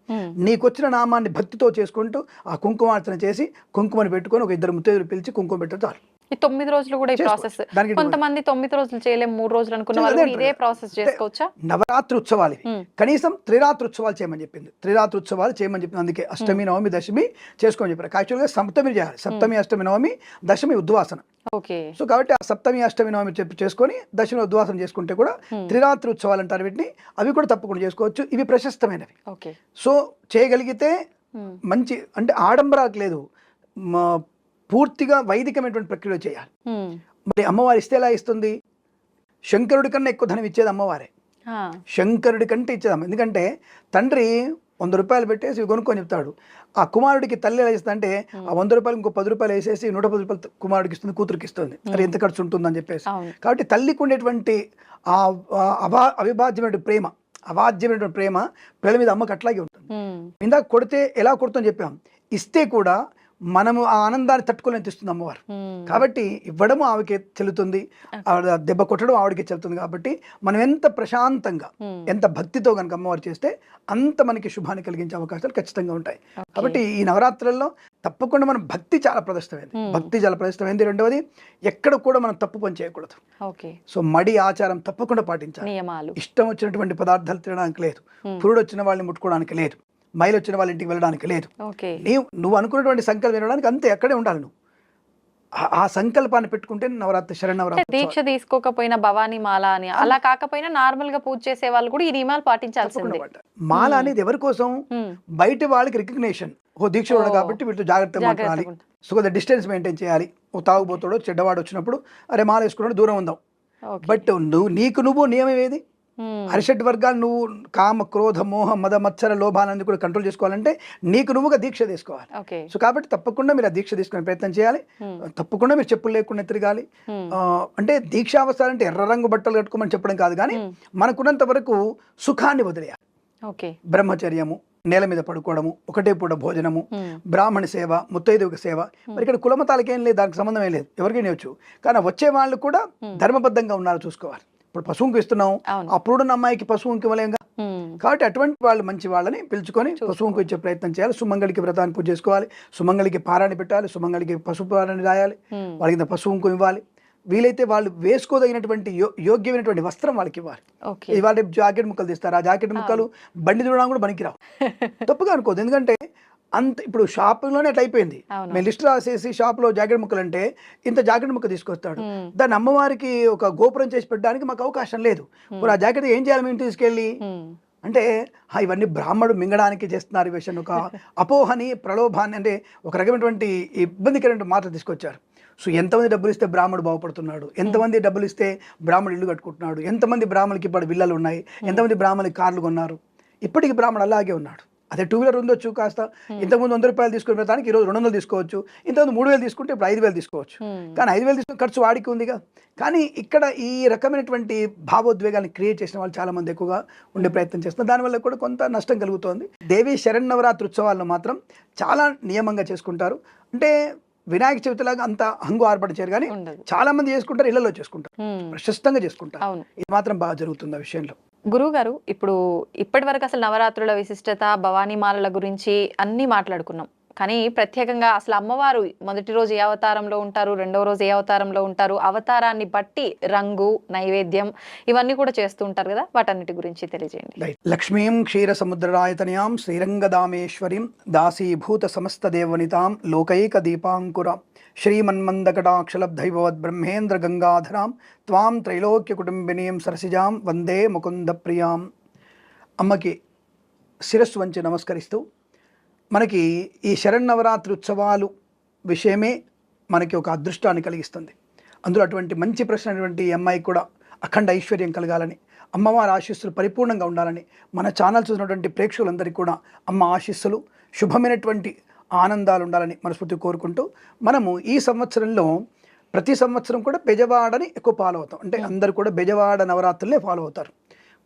నీకు వచ్చిన నామాన్ని భక్తితో చేసుకుంటూ ఆ కుంకుమార్చన చేసి కుంకుమని పెట్టుకొని ఒక 2 ముత్తైదులు పిలిచి కుంకుమ పెట్టడం చాలు. ఈ 9 రోజులు కూడా ఈ ప్రాసెస్. కొంతమంది 9 రోజులు చేయలేం, 3 రోజులు అనుకున్న వాళ్ళు ఇదే ప్రాసెస్ చేసుకోవచ్చా? నవరాత్రి ఉత్సవాలు కనీసం త్రిరాత్రి ఉత్సవాలు చేయమని చెప్పింది. త్రిరాత్రి ఉత్సవాలు చేయమని చెప్పింది. అందుకే అష్టమి నవమి దశమి చేసుకోమని చెప్పారు. యాక్చువల్గా సప్తమి చేయాలి. సప్తమి అష్టమి నవమి దశమి ఉద్వాసన. సో కాబట్టి ఆ సప్తమి అష్టమి నవమి చేసుకొని దశమి ఉద్వాసన చేసుకుంటే కూడా త్రిరాత్రి ఉత్సవాలు అంటారు వీటిని. అవి కూడా తప్పకుండా చేసుకోవచ్చు. ఇవి ప్రశస్తమైనవి. సో చేయగలిగితే మంచి, అంటే ఆడంబరాకు లేదు, పూర్తిగా వైదికమైనటువంటి ప్రక్రియ చేయాలి. మరి అమ్మవారు ఇస్తే ఎలా ఇస్తుంది? శంకరుడి కన్నా ఎక్కువ ధనం ఇచ్చేది అమ్మవారే. శంకరుడి కంటే ఇచ్చేదమ్మ. ఎందుకంటే తండ్రి 100 రూపాయలు పెట్టేసి కొనుక్కొని చెప్తాడు. ఆ కుమారుడికి తల్లి ఎలా ఇస్తుంది అంటే ఆ 100 రూపాయలు ఇంకో 10 రూపాయలు వేసేసి 110 రూపాయలు కుమారుడికి ఇస్తుంది, కూతురికి ఇస్తుంది. అది ఎంత ఖర్చు ఉంటుందని చెప్పేసి. కాబట్టి తల్లికి ఉండేటువంటి ఆ అవిభాజ్యమైన ప్రేమ, అవాజ్యమైనటువంటి ప్రేమ పిల్లల మీద అమ్మకి అట్లాగే ఉంటుంది. ఇందాక కొడితే ఎలా కొడుతుందని చెప్పాం. ఇస్తే కూడా మనము ఆ ఆనందాన్ని తట్టుకోలేని తెస్తుంది అమ్మవారు. కాబట్టి ఇవ్వడము ఆవిడకి చెల్లుతుంది, దెబ్బ కొట్టడం ఆవిడకి చెల్లుతుంది. కాబట్టి మనం ఎంత ప్రశాంతంగా ఎంత భక్తితో కనుక అమ్మవారు చేస్తే అంత మనకి శుభాన్ని కలిగించే అవకాశాలు ఖచ్చితంగా ఉంటాయి. కాబట్టి ఈ నవరాత్రులలో తప్పకుండా మనం భక్తి చాలా ప్రదర్శితమైంది. రెండవది ఎక్కడ కూడా మనం తప్పు పని చేయకూడదు. సో మడి ఆచారం తప్పకుండా పాటించాలి. ఇష్టం వచ్చినటువంటి పదార్థాలు తినడానికి లేదు, పురుడు వచ్చిన వాళ్ళని ముట్టుకోవడానికి లేదు, మైలు వచ్చిన వాళ్ళ ఇంటికి వెళ్ళడానికి లేదు. నువ్వు అనుకున్నటువంటి సంకల్పం వినడానికి అంతే, అక్కడే ఉండాలి. నువ్వు ఆ సంకల్పాన్ని పెట్టుకుంటే నవరాత్రి శరణవరాత్రి. దీక్ష తీసుకోకపోయినా భవానీ మాల అని అలా కాకపోయినా నార్మల్ గా పూజ చేసే వాళ్ళు కూడా ఈ నియమాలు పాటించాల్సిందే. మాల అనేది ఎవరి కోసం? బయట వాళ్ళకి రికగ్నేషన్. ఓ దీక్ష ఉండదు కాబట్టి వీటితో జాగ్రత్తగా మాట్లాడాలి. సో డిస్టెన్స్ మెయింటైన్ చేయాలి. ఓ తాగుబోతాడో చెడ్డవాడు వచ్చినప్పుడు అరే మాల వేసుకున్నాడు దూరం ఉందాం. బట్ నువ్వు నియమం ఏది? అరిషడ్ వర్గాలు నువ్వు కామ క్రోధ మోహ మద మత్సర లోభాలని కూడా కంట్రోల్ చేసుకోవాలంటే నీకు నువ్వుగా దీక్ష తీసుకోవాలి. సో కాబట్టి తప్పకుండా మీరు ఆ దీక్ష తీసుకునే ప్రయత్నం చేయాలి. తప్పకుండా మీరు చెప్పులు లేకుండా తిరగాలి. అంటే దీక్షావస్థలు అంటే ఎర్ర రంగు బట్టలు కట్టుకోమని చెప్పడం కాదు, కానీ మనకున్నంత వరకు సుఖాన్ని వదిలేయాలి. బ్రహ్మచర్యము, నేల మీద పడుకోవడము, ఒకటే పూట భోజనము, బ్రాహ్మణ సేవ, ముత్తైదువుక సేవ. మరి ఇక్కడ కులమతాలకేం లేదు, దానికి సంబంధం ఏం లేదు, ఎవరికైనా వచ్చు. కానీ వచ్చే వాళ్ళు కూడా ధర్మబద్ధంగా ఉన్నారో చూసుకోవాలి. ఇప్పుడు పశువుకి ఇస్తున్నాం, అప్పుడున్న అమ్మాయికి పశువుకి ఇవ్వలేంగా. కాబట్టి అటువంటి వాళ్ళు మంచి వాళ్ళని పిలుచుకొని పశువుకి ఇచ్చే ప్రయత్నం చేయాలి. సుమంగళికి వ్రతాన్ని పూజ చేసుకోవాలి, సుమంగళికి పారాయణ పెట్టాలి, సుమంగళికి పశు పారాయణ రాయాలి, వాళ్ళకి పశువుకు ఇవ్వాలి. వీలైతే వాళ్ళు వేసుకోదగినటువంటి యోగ్యమైనటువంటి వస్త్రం వాళ్ళకి ఇవ్వాలి. ఇవాళ జాకెట్ ముక్కలు తీస్తారు, ఆ జాకెట్ ముక్కలు బండి చూడడం కూడా పనికిరావు. తప్పుగా అనుకోదు. ఎందుకంటే అంత ఇప్పుడు షాపులోనే అట్లా అయిపోయింది. మేము లిస్ట్ రాసేసి షాప్లో జాకెట్ ముక్కలు అంటే ఇంత జాకెట్ ముక్క తీసుకొస్తాడు. దాన్ని అమ్మవారికి ఒక గోపురం చేసి పెట్టడానికి మాకు అవకాశం లేదు. ఇప్పుడు ఆ జాకెట్ ఏం చేయాలి మేము తీసుకెళ్ళి అంటే ఇవన్నీ బ్రాహ్మడు మింగడానికి చేస్తున్నారు. ఈ విషయం ఒక అపోహని, ప్రలోభాన్ని, అంటే ఒక రకమైనటువంటి ఇబ్బందికరమైన మాటలు తీసుకొచ్చారు. సో ఎంతమంది డబ్బులు ఇస్తే బ్రాహ్మడు బాగుపడుతున్నాడు, ఎంతమంది డబ్బులు ఇస్తే బ్రాహ్మడు ఇల్లు కట్టుకుంటున్నాడు, ఎంతమంది బ్రాహ్మణులకి ఇప్పుడు విల్లలు ఉన్నాయి, ఎంతమంది బ్రాహ్మణులకి కార్లు కొన్నారు. ఇప్పటికీ బ్రాహ్మణుడు అలాగే ఉన్నాడు. అదే 2 వీలర్ ఉండొచ్చు, కాస్త ఇంతకుముందు 100 రూపాయలు తీసుకునే ప్రతానికి ఈరోజు 200 తీసుకోవచ్చు, ఇంతకుముందు 3000 తీసుకుంటే ఇప్పుడు 5000 తీసుకోవచ్చు. కానీ 5000 తీసుకునే ఖర్చు వాడికి ఉందిగా. కానీ ఇక్కడ ఈ రకమైనటువంటి భావోద్వేగాన్ని క్రియేట్ చేసిన వాళ్ళు చాలా మంది ఎక్కువగా ఉండే ప్రయత్నం చేస్తున్నారు. దానివల్ల కూడా కొంత నష్టం కలుగుతోంది. దేవి శరన్నవరాత్రి ఉత్సవాలను మాత్రం చాలా నియమంగా చేసుకుంటారు. అంటే వినాయక చవితిలాగా అంత హంగు ఆర్పడిచారు, కానీ చాలా మంది చేసుకుంటారు, ఇళ్లలో చేసుకుంటారు, ప్రశస్తంగా చేసుకుంటారు. ఇది మాత్రం బాగా జరుగుతుంది ఆ విషయంలో. గురువుగారు, ఇప్పుడు ఇప్పటి వరకు అసలు నవరాత్రుల విశిష్టత, భవానీ మాలల గురించి అన్నీ మాట్లాడుకున్నాం. కానీ ప్రత్యేకంగా అసలు అమ్మవారు మొదటి రోజు ఏ అవతారంలో ఉంటారు, రెండవ రోజు ఏ అవతారంలో ఉంటారు, అవతారాన్ని బట్టి రంగు, నైవేద్యం ఇవన్నీ కూడా చేస్తూ ఉంటారు కదా, వాటన్నిటి గురించి తెలియజేయండి. లక్ష్మీం క్షీర సముద్రరాయతనయాం శ్రీరంగదామేశ్వరీం దాసీభూత సమస్త దేవనితాం లోకైక దీపాంకురాం శ్రీమన్మందకటాక్షలబ్ధైవవద్ బ్రహ్మేంద్ర గంగాధరాం త్వాం త్రైలోక్య కుటుంబినీం సరసిజాం వందే ముకుంద ప్రియాం. అమ్మకి శిరస్సు వంచి నమస్కరిస్తూ, మనకి ఈ శరన్నవరాత్రి ఉత్సవాలు విషయమే మనకి ఒక అదృష్టాన్ని కలిగిస్తుంది. అందులో అటువంటి మంచి ప్రశ్న అయినటువంటి ఈ అమ్మాయికి కూడా అఖండ ఐశ్వర్యం కలగాలని, అమ్మవారి ఆశీస్సులు పరిపూర్ణంగా ఉండాలని, మన ఛానల్ చూసినటువంటి ప్రేక్షకులందరికీ కూడా అమ్మ ఆశీస్సులు, శుభమైనటువంటి ఆనందాలు ఉండాలని మనస్ఫూర్తి కోరుకుంటూ, మనము ఈ సంవత్సరంలో ప్రతి సంవత్సరం కూడా బెజవాడని ఎక్కువ ఫాలో అవుతాం. అంటే అందరు కూడా బెజవాడ నవరాత్రులే ఫాలో అవుతారు.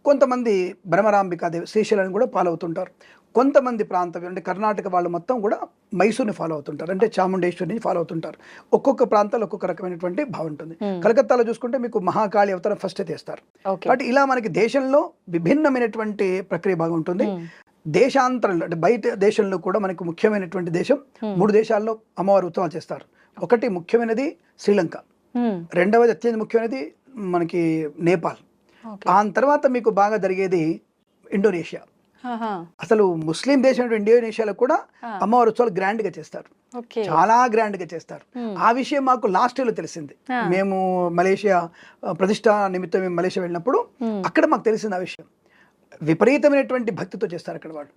కొంతమంది భ్రమరాంబికాదేవి శ్రీశైలాన్ని కూడా ఫాలో అవుతుంటారు. కొంతమంది ప్రాంతం అంటే కర్ణాటక వాళ్ళు మొత్తం కూడా మైసూర్ని ఫాలో అవుతుంటారు, అంటే చాముండేశ్వరిని ఫాలో అవుతుంటారు. ఒక్కొక్క ప్రాంతాల్లో ఒక్కొక్క రకమైనటువంటి భావం ఉంటుంది. కలకత్తాలో చూసుకుంటే మీకు మహాకాళి అవతారం ఫస్ట్ తీస్తారు. కాబట్టి ఇలా మనకి దేశంలో విభిన్నమైనటువంటి ప్రక్రియ బాగా ఉంటుంది. దేశాంతరంలో అంటే బయట దేశంలో కూడా మనకు ముఖ్యమైనటువంటి దేశం 3 దేశాల్లో అమ్మవారి ఉత్సవాలు చేస్తారు. ఒకటి ముఖ్యమైనది శ్రీలంక, రెండవది అత్యంత ముఖ్యమైనది మనకి నేపాల్, ఆ తర్వాత మీకు బాగా జరిగేది ఇండోనేషియా. అసలు ముస్లిం దేశం ఇండోనేషియాలో కూడా అమ్మవారి ఉత్సవాలు గ్రాండ్ గా చేస్తారు, చాలా గ్రాండ్ గా చేస్తారు. ఆ విషయం మాకు లాస్ట్ ఇయర్ లో తెలిసింది. మేము మలేషియా ప్రతిష్ట నిమిత్తం మేము మలేషియా వెళ్ళినప్పుడు అక్కడ మాకు తెలిసింది ఆ విషయం. విపరీతమైనటువంటి భక్తితో చేస్తారు అక్కడ వాళ్ళు.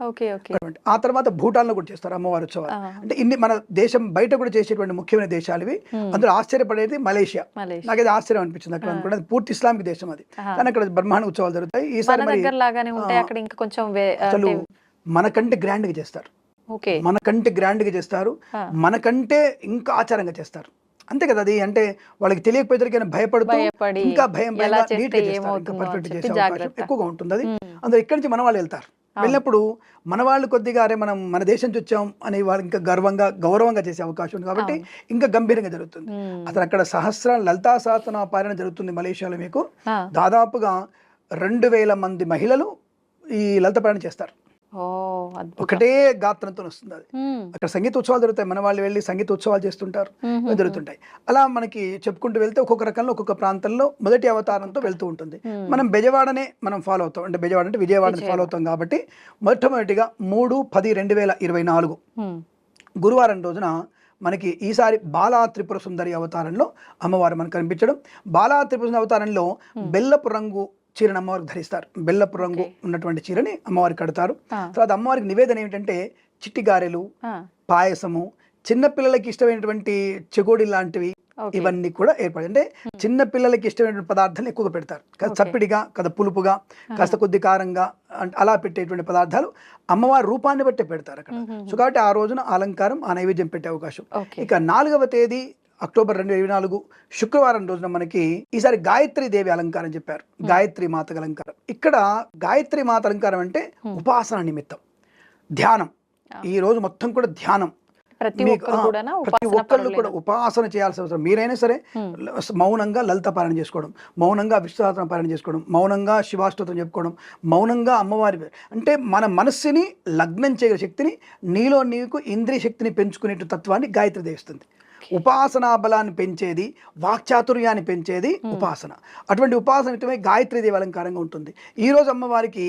ఆ తర్వాత భూటాన్ లో కూడా చేస్తారు అమ్మవారి ఉత్సవాలు. అంటే ఇన్ని మన దేశం బయట కూడా చేసేటువంటి ముఖ్యమైన దేశాలు ఇవి. అందులో ఆశ్చర్యపడేది మలేషియా. నాకైతే ఆశ్చర్యం అనిపించింది అక్కడ అనుకున్నది. పూర్తి ఇస్లామిక్ దేశం అది, కానీ అక్కడ బ్రహ్మాండ ఉత్సవాలు జరుగుతాయి. ఈసారి అసలు మనకంటే గ్రాండ్ గా చేస్తారు, మనకంటే గ్రాండ్ గా చేస్తారు, మనకంటే ఇంకా ఆచారంగా చేస్తారు. అంతే కదా, అది అంటే వాళ్ళకి తెలియకపోయేసరికి భయపడుతూ ఇంకా భయం పర్ఫెక్ట్ చేసే అవకాశం ఎక్కువగా ఉంటుంది. అది అందులో ఇక్కడి నుంచి మన వాళ్ళు వెళ్తారు. వెళ్ళినప్పుడు మన వాళ్ళు కొద్దిగా అరే మనం మన దేశం నుంచి వచ్చాం అని వాళ్ళు ఇంకా గౌరవంగా చేసే అవకాశం ఉంది. కాబట్టి ఇంకా గంభీరంగా జరుగుతుంది. అసలు అక్కడ లలితా సహస్రనామ పారాయణ జరుగుతుంది మలేషియాలో. మీకు దాదాపుగా 2000 మంది మహిళలు ఈ లలిత పారాయణ చేస్తారు. ఒకటే గాత్రంతో వస్తుంది అది. అక్కడ సంగీత ఉత్సవాలు జరుగుతాయి, మన వాళ్ళు వెళ్ళి సంగీత ఉత్సవాలు చేస్తుంటారు, జరుగుతుంటాయి. అలా మనకి చెప్పుకుంటూ వెళ్తే ఒక్కొక్క రకంలో ఒక్కొక్క ప్రాంతంలో మొదటి అవతారంతో వెళ్తూ ఉంటుంది. మనం బెజవాడనే మనం ఫాలో అవుతాం, అంటే బెజవాడ అంటే విజయవాడని ఫాలో అవుతాం. కాబట్టి మొట్టమొదటిగా 3/10/2024 గురువారం రోజున మనకి ఈసారి బాలా త్రిపుర సుందరి అవతారంలో అమ్మవారు మనకు కనిపించడం. బాలా త్రిపుర సుందరి అవతారంలో బెల్లపు రంగు చీరని అమ్మవారికి ధరిస్తారు. బెల్లపు రంగు ఉన్నటువంటి చీరని అమ్మవారికి కడతారు. తర్వాత అమ్మవారికి నివేదన ఏమిటంటే చిట్టి గారెలు, పాయసము, చిన్నపిల్లలకి ఇష్టమైనటువంటి చెగోడి లాంటివి ఇవన్నీ కూడా ఏర్పడి, అంటే చిన్న పిల్లలకి ఇష్టమైనటువంటి పదార్థాలు ఎక్కువగా పెడతారు. కాస్త చప్పిడిగా, కాస్త పులుపుగా, కాస్త కొద్ది కారంగా అలా పెట్టేటువంటి పదార్థాలు అమ్మవారి రూపాన్ని బట్టే పెడతారు అక్కడ. సో కాబట్టి ఆ రోజున అలంకారం, ఆ నైవేద్యం పెట్టే అవకాశం. ఇక 4వ తేదీ అక్టోబర్ 2024 శుక్రవారం రోజున మనకి ఈసారి గాయత్రి దేవి అలంకారం చెప్పారు. గాయత్రి మాత అలంకారం. ఇక్కడ గాయత్రి మాత అలంకారం అంటే ఉపాసన నిమిత్తం ధ్యానం. ఈ రోజు మొత్తం కూడా ధ్యానం. ప్రతి ఒక్కళ్ళు కూడా ఉపాసన చేయాల్సిన అవసరం. మీరైనా సరే మౌనంగా లలిత పారాయణ చేసుకోవడం, మౌనంగా విష్ణు సహస్రనామ పారాయణ చేసుకోవడం, మౌనంగా శివాష్టోత్రం చెప్పుకోవడం, మౌనంగా అమ్మవారి అంటే మన మనస్సుని లగ్నం చేయగల శక్తిని, నీలో నీకు ఇంద్రియ శక్తిని పెంచుకునే తత్వాన్ని గాయత్రి దేవి ఇస్తుంది. ఉపాసనా బలాన్ని పెంచేది, వాక్చాతుర్యాన్ని పెంచేది ఉపాసన. అటువంటి ఉపాసన గాయత్రీ దేవి అలంకారంగా ఉంటుంది. ఈరోజు అమ్మవారికి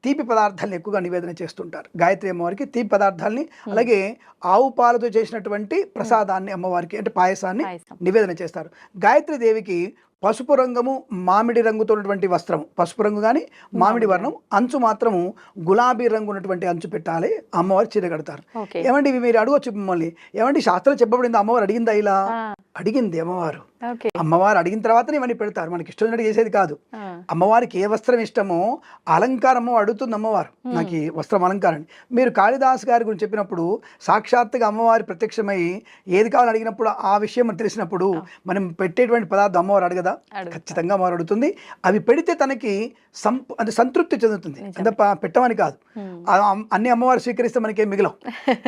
తీపి పదార్థాలను ఎక్కువగా నివేదన చేస్తుంటారు. గాయత్రి అమ్మవారికి తీపి పదార్థాలని, అలాగే ఆవు పాలతో చేసినటువంటి ప్రసాదాన్ని అమ్మవారికి అంటే పాయసాన్ని నివేదన చేస్తారు. గాయత్రి దేవికి పసుపు రంగము, మామిడి రంగుతో ఉన్నటువంటి వస్త్రము, పసుపు రంగు కానీ మామిడి వర్ణం, అంచు మాత్రము గులాబీ రంగు ఉన్నటువంటి అంచు పెట్టాలి. అమ్మవారు చీర కడతారు. ఏమండి ఇవి మీరు అడగొచ్చు మిమ్మల్ని, ఏమండి శాస్త్రం చెప్పబడింది, అమ్మవారు అడిగిందా? ఇలా అడిగింది అమ్మవారు. అమ్మవారు అడిగిన తర్వాతనే ఇవన్నీ పెడతారు, మనకి ఇష్టం చేసేది కాదు. అమ్మవారికి ఏ వస్త్రం ఇష్టమో అలంకారమో అడుగుతుంది అమ్మవారు, నాకు ఈ వస్త్రం అలంకారం. మీరు కాళిదాస్ గారి గురించి చెప్పినప్పుడు సాక్షాత్తుగా అమ్మవారి ప్రత్యక్షమై ఏది కావాలని అడిగినప్పుడు ఆ విషయం మనకు తెలిసినప్పుడు మనం పెట్టేటువంటి పదార్థం అమ్మవారు అడగదా? ఖచ్చితంగా అమ్మవారు అడుగుతుంది. అవి పెడితే తనకి అంటే సంతృప్తి చెందుతుంది, అంటే పెట్టమని కాదు. అన్ని అమ్మవారు స్వీకరిస్తే మనకేం మిగలవు.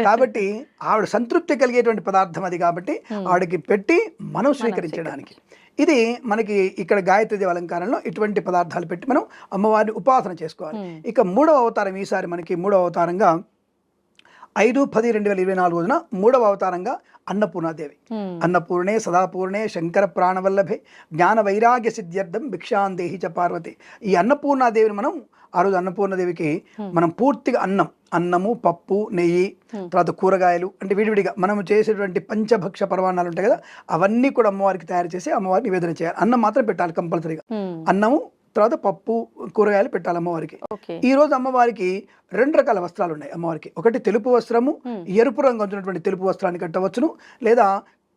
కాబట్టి ఆవిడ సంతృప్తి కలిగేటువంటి పదార్థం అది. కాబట్టి ఆవిడకి పెట్టి మనం స్వీకరించడానికి ఇది మనకి ఇక్కడ గాయత్రి అలంకారంలో ఇటువంటి పదార్థాలు పెట్టి మనం అమ్మవారిని ఉపాసన చేసుకోవాలి. ఇక 3వ అవతారం ఈసారి మనకి 3వ అవతారంగా 5/10/2024 రోజున 3వ అవతారంగా అన్నపూర్ణాదేవి. అన్నపూర్ణే సదాపూర్ణే శంకర ప్రాణవల్లభే జ్ఞాన వైరాగ్య సిద్ధ్యర్థం భిక్షాందేహి చ పార్వతి. ఈ అన్నపూర్ణాదేవిని మనం ఆ రోజు అన్నపూర్ణదేవికి మనం పూర్తిగా అన్నము, పప్పు, నెయ్యి, తర్వాత కూరగాయలు అంటే విడివిడిగా మనం చేసేటువంటి పంచభక్ష పరమాన్నాలు ఉంటాయి కదా, అవన్నీ కూడా అమ్మవారికి తయారు చేసి అమ్మవారికి నివేదన చేయాలి. అన్నం మాత్రం పెట్టాలి కంపల్సరీగా. అన్నము తర్వాత పప్పు, కూరగాయలు పెట్టాలి అమ్మవారికి. ఈ రోజు అమ్మవారికి 2 రకాల వస్త్రాలు ఉన్నాయి అమ్మవారికి. ఒకటి తెలుపు వస్త్రము, ఎరుపు రంగు ఉన్నటువంటి తెలుపు వస్త్రాన్ని కట్టవచ్చును, లేదా